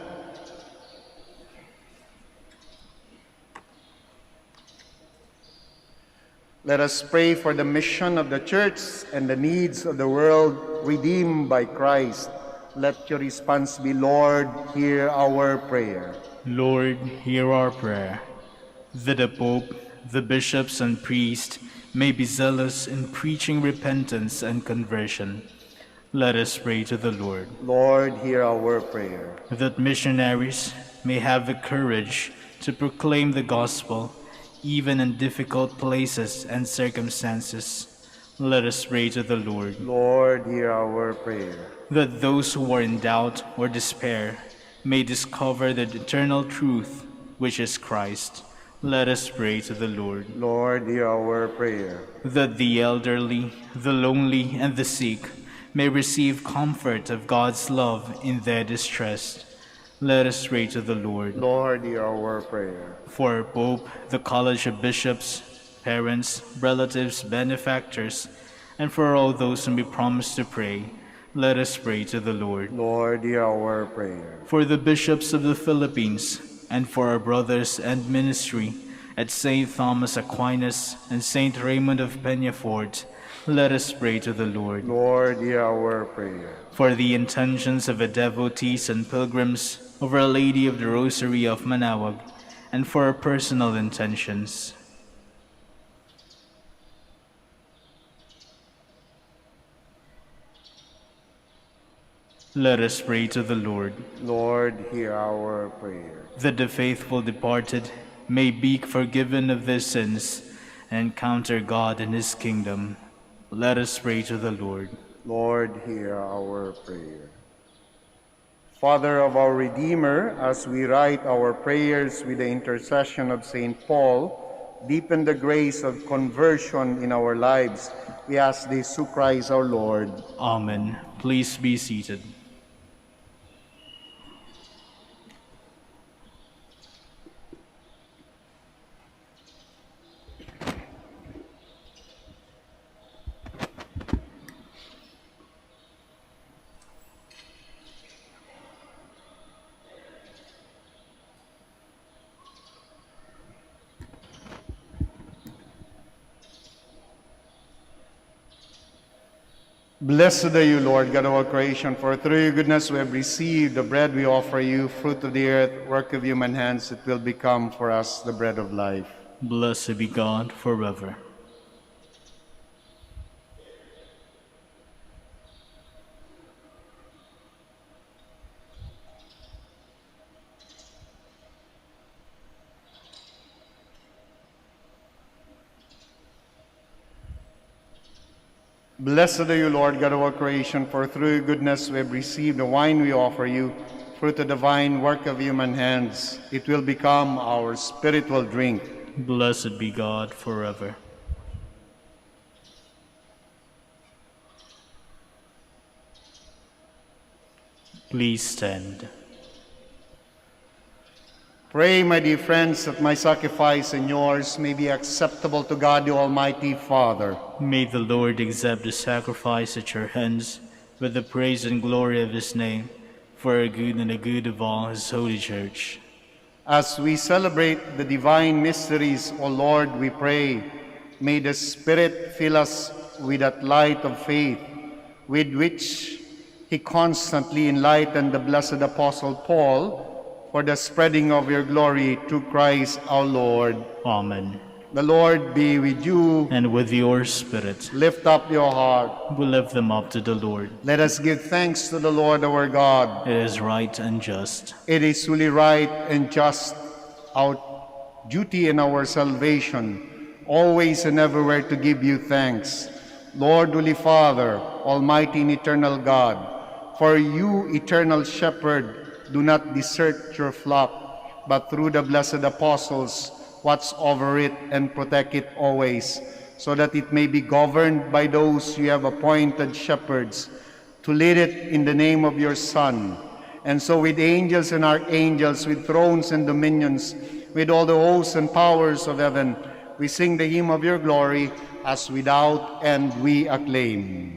Let us pray for the mission of the Church and the needs of the world redeemed by Christ. Let your response be, Lord, hear our prayer. Lord, hear our prayer. That the Pope, the bishops and priests may be zealous in preaching repentance and conversion. Let us pray to the Lord. Lord, hear our prayer. That missionaries may have the courage to proclaim the gospel even in difficult places and circumstances. Let us pray to the Lord. Lord, hear our prayer. That those who are in doubt or despair may discover the eternal truth, which is Christ. Let us pray to the Lord. Lord, hear our prayer. That the elderly, the lonely, and the sick may receive comfort of God's love in their distress. Let us pray to the Lord. Lord, hear our prayer. For our Pope, the College of Bishops, parents, relatives, benefactors, and for all those whom we promise to pray, let us pray to the Lord. Lord, hear our prayer. For the bishops of the Philippines, and for our brothers and ministry at St. Thomas Aquinas and St. Raymond of Peñafort, let us pray to the Lord. Lord, hear our prayer. For the intentions of the devotees and pilgrims of Our Lady of the Rosary of Manaoag, and for our personal intentions. Let us pray to the Lord. Lord, hear our prayer. That the faithful departed may be forgiven of their sins and encounter God in His kingdom. Let us pray to the Lord. Lord, hear our prayer. Father of our Redeemer, as we write our prayers with the intercession of St. Paul, deepen the grace of conversion in our lives. We ask this through Christ our Lord. Amen. Please be seated. Blessed are you, Lord, God of all creation, for through your goodness we have received the bread we offer you, fruit of the earth, work of human hands. It will become for us the bread of life. Blessed be God forever. Blessed are you, Lord, God of all creation, for through your goodness we have received the wine we offer you, fruit of the vine, work of human hands. It will become our spiritual drink. Blessed be God forever. Please stand. Pray, my dear friends, that my sacrifice and yours may be acceptable to God, the Almighty Father. May the Lord accept the sacrifice at your hands with the praise and glory of His name, for our good and the good of all His holy Church. As we celebrate the divine mysteries, O Lord, we pray, may the Spirit fill us with that light of faith, with which He constantly enlightened the blessed Apostle Paul, for the spreading of your glory through Christ our Lord. Amen. The Lord be with you. And with your spirit. Lift up your heart. We lift them up to the Lord. Let us give thanks to the Lord our God. It is right and just. It is truly right and just, our duty and our salvation, always and everywhere to give you thanks. Lord, Holy Father, Almighty and eternal God, For you, eternal shepherd, do not desert your flock, but through the blessed apostles, watch over it and protect it always, so that it may be governed by those you have appointed shepherds, to lead it in the name of your Son. And so with angels and archangels, with thrones and dominions, with all the hosts and powers of heaven, we sing the hymn of your glory, as without end we acclaim.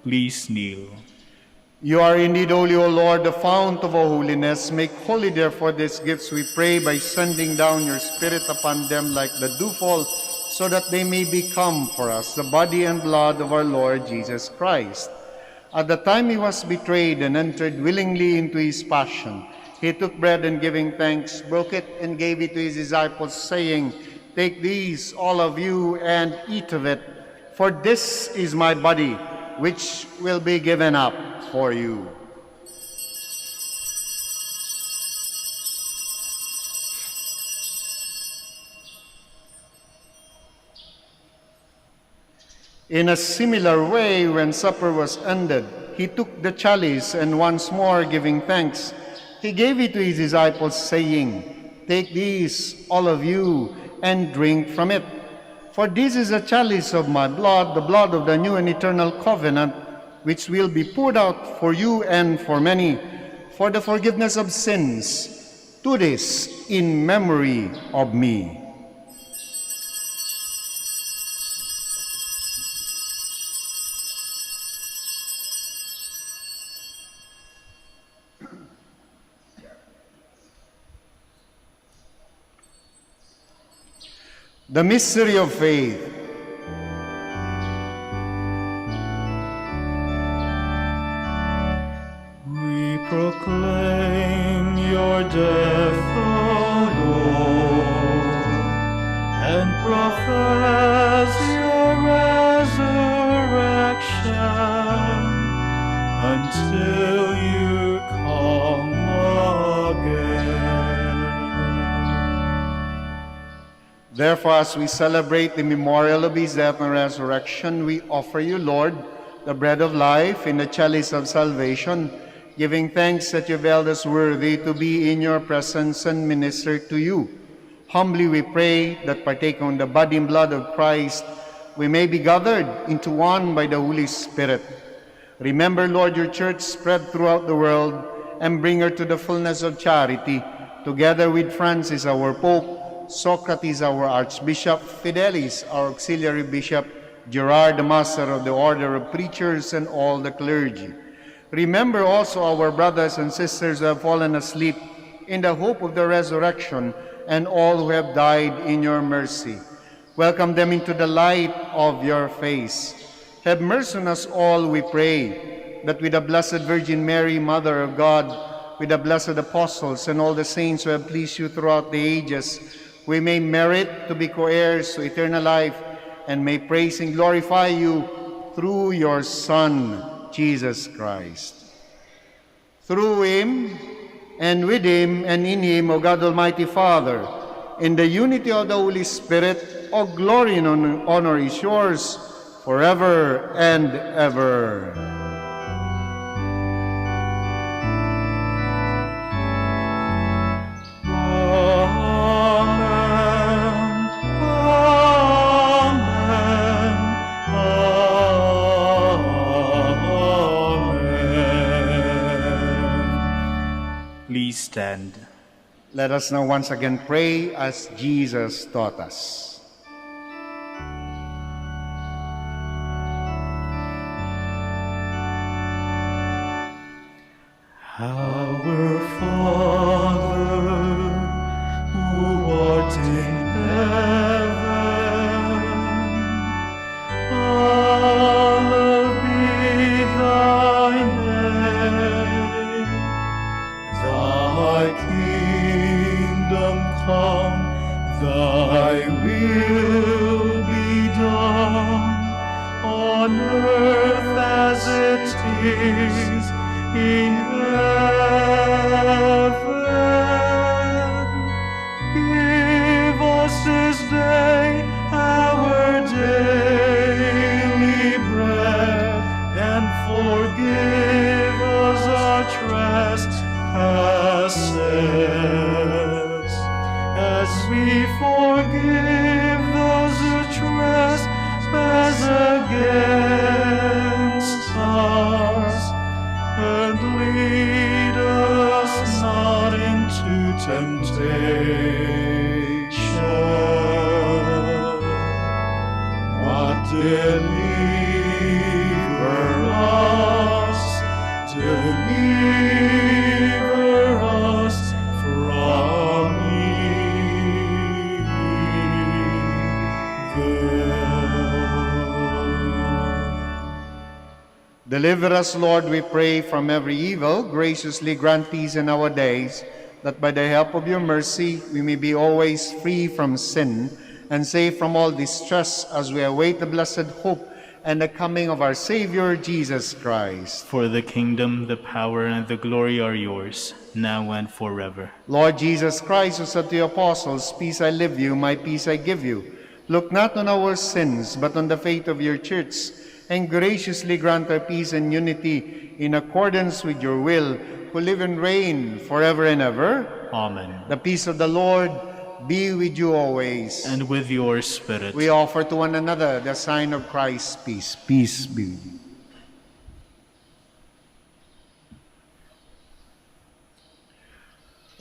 Please kneel. You are indeed holy, O Lord, the fount of all holiness. Make holy, therefore, these gifts, we pray, by sending down your Spirit upon them like the dewfall, so that they may become for us the body and blood of our Lord Jesus Christ. At the time he was betrayed and entered willingly into his passion, he took bread and, giving thanks, broke it and gave it to his disciples, saying, "Take these, all of you, and eat of it, for this is my body, which will be given up for you." In a similar way, when supper was ended, he took the chalice, and once more giving thanks, he gave it to his disciples, saying, "Take these, all of you, and drink from it. For this is a chalice of my blood, the blood of the new and eternal covenant, which will be poured out for you and for many, for the forgiveness of sins. Do this in memory of me." The mystery of faith. We proclaim your death, O Lord, and profess your resurrection until you come again. Therefore, as we celebrate the memorial of his death and resurrection, we offer you, Lord, the bread of life in the chalice of salvation, giving thanks that you've held us worthy to be in your presence and minister to you. Humbly we pray that, partaking of the body and blood of Christ, we may be gathered into one by the Holy Spirit. Remember, Lord, your church spread throughout the world, and bring her to the fullness of charity, together with Francis, our Pope, Socrates, our Archbishop, Fidelis, our Auxiliary Bishop, Gerard, the Master of the Order of Preachers, and all the clergy. Remember also our brothers and sisters who have fallen asleep in the hope of the resurrection, and all who have died in your mercy. Welcome them into the light of your face. Have mercy on us all, we pray, that with the Blessed Virgin Mary, Mother of God, with the blessed apostles and all the saints who have pleased you throughout the ages, we may merit to be co-heirs to eternal life, and may praise and glorify you through your Son, Jesus Christ. Through him, and with him, and in him, O God Almighty Father, in the unity of the Holy Spirit, all glory and honor is yours forever and ever. Let us now once again pray as Jesus taught us. Our Father, who art in heaven, hallowed be thy name. Thy kingdom come, thy will be done, on earth as it is in heaven. Give us this day our daily bread, and forgive us our trespasses, as we forgive those who trespass against us. And lead us not into temptation, but deliver us from evil. Deliver us, Lord, we pray, from every evil. Graciously grant peace in our days, that by the help of your mercy we may be always free from sin and safe from all distress, as we await the blessed hope and the coming of our Savior, Jesus Christ. For the kingdom, the power, and the glory are yours, now and forever. Lord Jesus Christ, who said to the apostles, "Peace I leave you, my peace I give you," look not on our sins, but on the faith of your church, and graciously grant our peace and unity in accordance with your will, who live and reign forever and ever. Amen. The peace of the Lord be with you always. And with your spirit. We offer to one another the sign of Christ's peace. Peace be with you.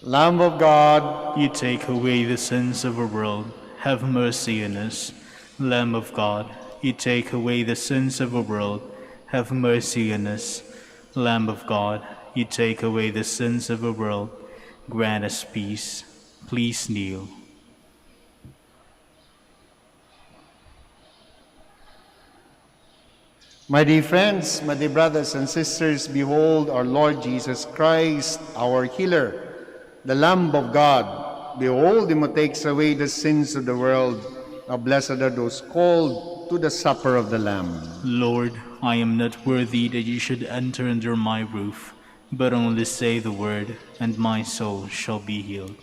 Lamb of God, You take away the sins of the world, have mercy on us. Lamb of God, you take away the sins of the world, have mercy on us. Lamb of God, you take away the sins of the world, grant us peace. Please kneel. my dear friends, my dear brothers and sisters, behold our Lord Jesus Christ, our healer, the Lamb of God. Behold him who takes away the sins of the world. How blessed are those called to the supper of the Lamb. Lord, I am not worthy that you should enter under my roof, but only say the word, and my soul shall be healed.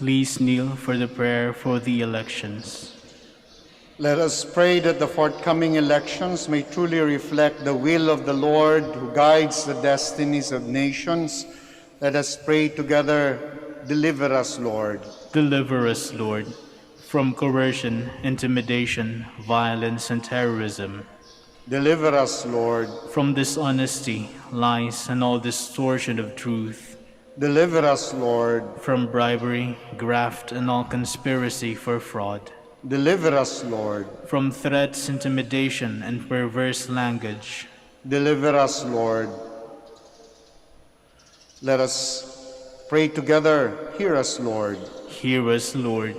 Please kneel for the prayer for the elections. Let us pray that the forthcoming elections may truly reflect the will of the Lord who guides the destinies of nations. Let us pray together. Deliver us, Lord. Deliver us, Lord, from coercion, intimidation, violence, and terrorism, Deliver us, Lord. from dishonesty, lies, and all distortion of truth, Deliver us, Lord. from bribery, graft, and all conspiracy for fraud, Deliver us, Lord. from threats, intimidation, and perverse language. Deliver us, Lord. Let us pray together. Hear us, Lord. Hear us, Lord,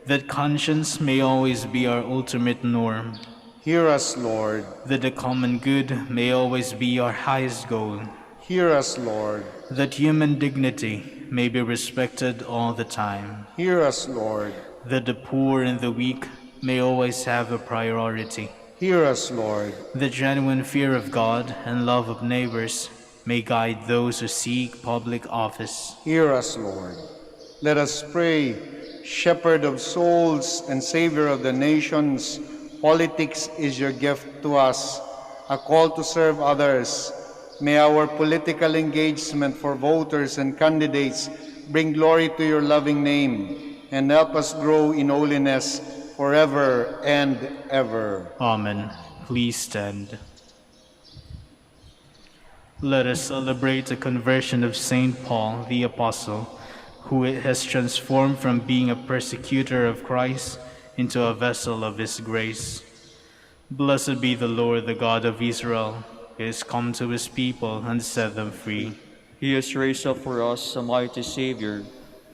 that conscience may always be our ultimate norm, Hear us, Lord. that the common good may always be our highest goal, Hear us, Lord. that human dignity may be respected all the time, Hear us, Lord. that the poor and the weak may always have a priority, Hear us, Lord. that genuine fear of God and love of neighbors may guide those who seek public office. Hear us, Lord. Let us pray. Shepherd of souls and Savior of the nations, politics is your gift to us, a call to serve others. May our political engagement for voters and candidates bring glory to your loving name and help us grow in holiness forever and ever. Amen. Please stand. Let us celebrate the conversion of Saint Paul the Apostle, who has transformed from being a persecutor of Christ into a vessel of his grace. Blessed be the Lord, the God of Israel. He has come to his people and set them free. He has raised up for us a mighty Savior,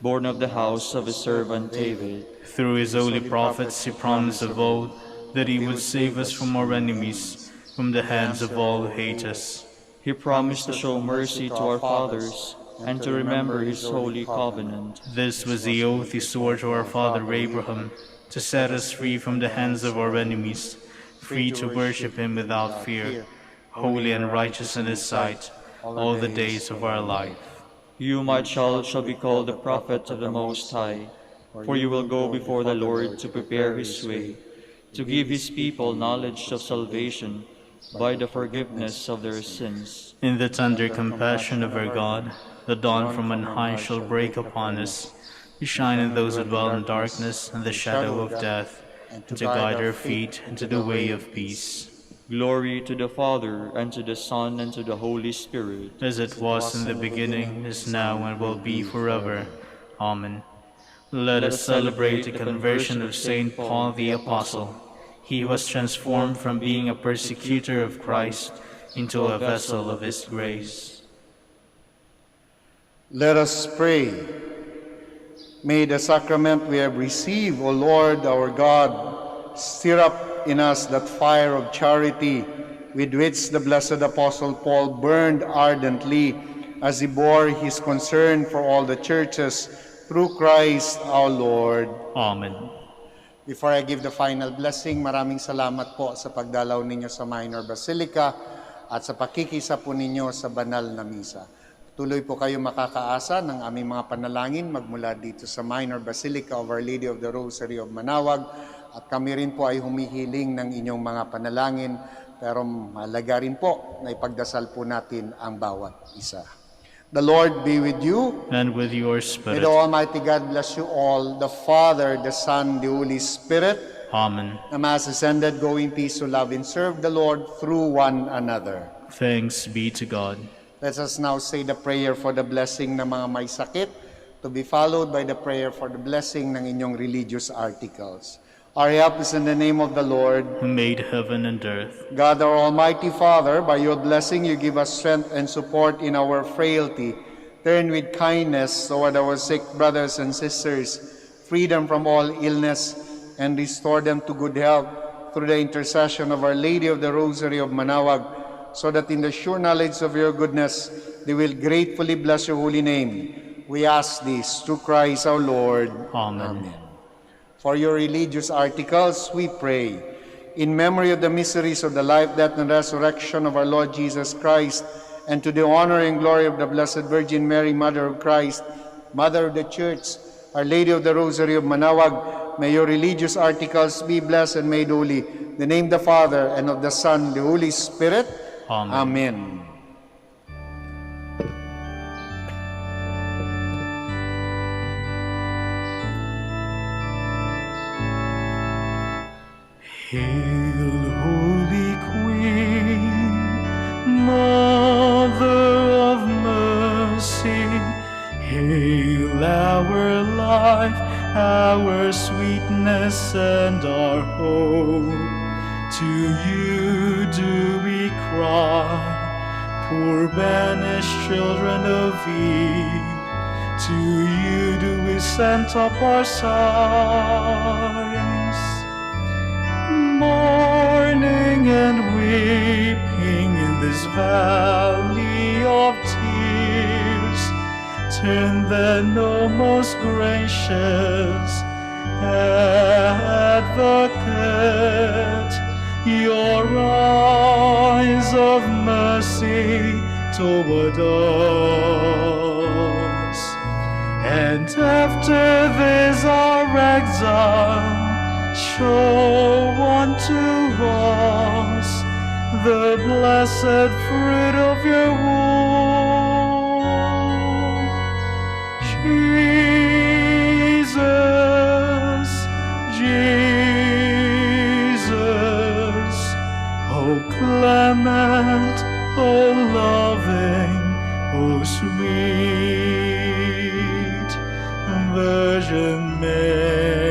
born of the house of his servant David. Through his holy prophets he promised of old that he would save us from our enemies, from the hands of all who hate us. He promised to show mercy to our fathers and to remember his holy covenant. This was the oath he swore to our father Abraham, to set us free from the hands of our enemies, free to worship him without fear, holy and righteous in his sight, all the days of our life. You, my child, shall be called the prophet of the Most High, for you will go before the Lord to prepare his way, to give his people knowledge of salvation by the forgiveness of their sins. In the tender compassion of our God, the dawn from on high shall break upon us, to shine in those who dwell in darkness and the shadow of death, and to guide our feet into the way of peace. Glory to the Father, and to the Son, and to the Holy Spirit. As it was in the beginning, is now, and will be forever. Amen. Let us celebrate the conversion of Saint Paul the Apostle. He was transformed from being a persecutor of Christ into a vessel of his grace. Let us pray. May the sacrament we have received, O Lord our God, stir up in us that fire of charity with which the blessed Apostle Paul burned ardently as he bore his concern for all the churches through Christ our Lord. Amen. Before I give the final blessing, maraming salamat po sa pagdalaw ninyo sa Minor Basilica at sa pakikisa po ninyo sa banal na misa. Tuloy po kayo makakaasa ng aming mga panalangin magmula dito sa Minor Basilica of Our Lady of the Rosary of Manaoag, at kami rin po ay humihiling ng inyong mga panalangin, pero mahalaga rin po na ipagdasal po natin ang bawat isa. The Lord be with you. And with your May spirit. the Almighty God bless you all, the Father, the Son, the Holy Spirit. Amen. The Mass is ended. Go in peace to love and serve the Lord through one another. Thanks be to God. Let us now say the prayer for the blessing ng mga may sakit, to be followed by the prayer for the blessing ng inyong religious articles. Our help is in the name of the Lord. Who made heaven and earth. God, our Almighty Father, by your blessing you give us strength and support in our frailty. Turn with kindness toward our sick brothers and sisters, freedom from all illness, and restore them to good health through the intercession of Our Lady of the Rosary of Manaoag, so that in the sure knowledge of your goodness they will gratefully bless your holy name. We ask this through Christ our Lord. Amen. For your religious articles, we pray. In memory of the mysteries of the life, death, and resurrection of our Lord Jesus Christ, and to the honor and glory of the Blessed Virgin Mary, Mother of Christ, Mother of the Church, Our Lady of the Rosary of Manaoag, may your religious articles be blessed and made holy. In the name of the Father, and of the Son, and the Holy Spirit. Amen. Amen. Hail, Holy Queen, Mother of Mercy. Hail, our life, our sweetness, and our hope. To you do we cry, poor banished children of Eve. To you do we send up our sighs, mourning and weeping in this valley of tears. Turn then, O most gracious Advocate, your eyes of mercy toward us. And after this our exile, show unto us the blessed fruit of your womb, Jesus, Jesus. O clement, O loving, O sweet Virgin Mary.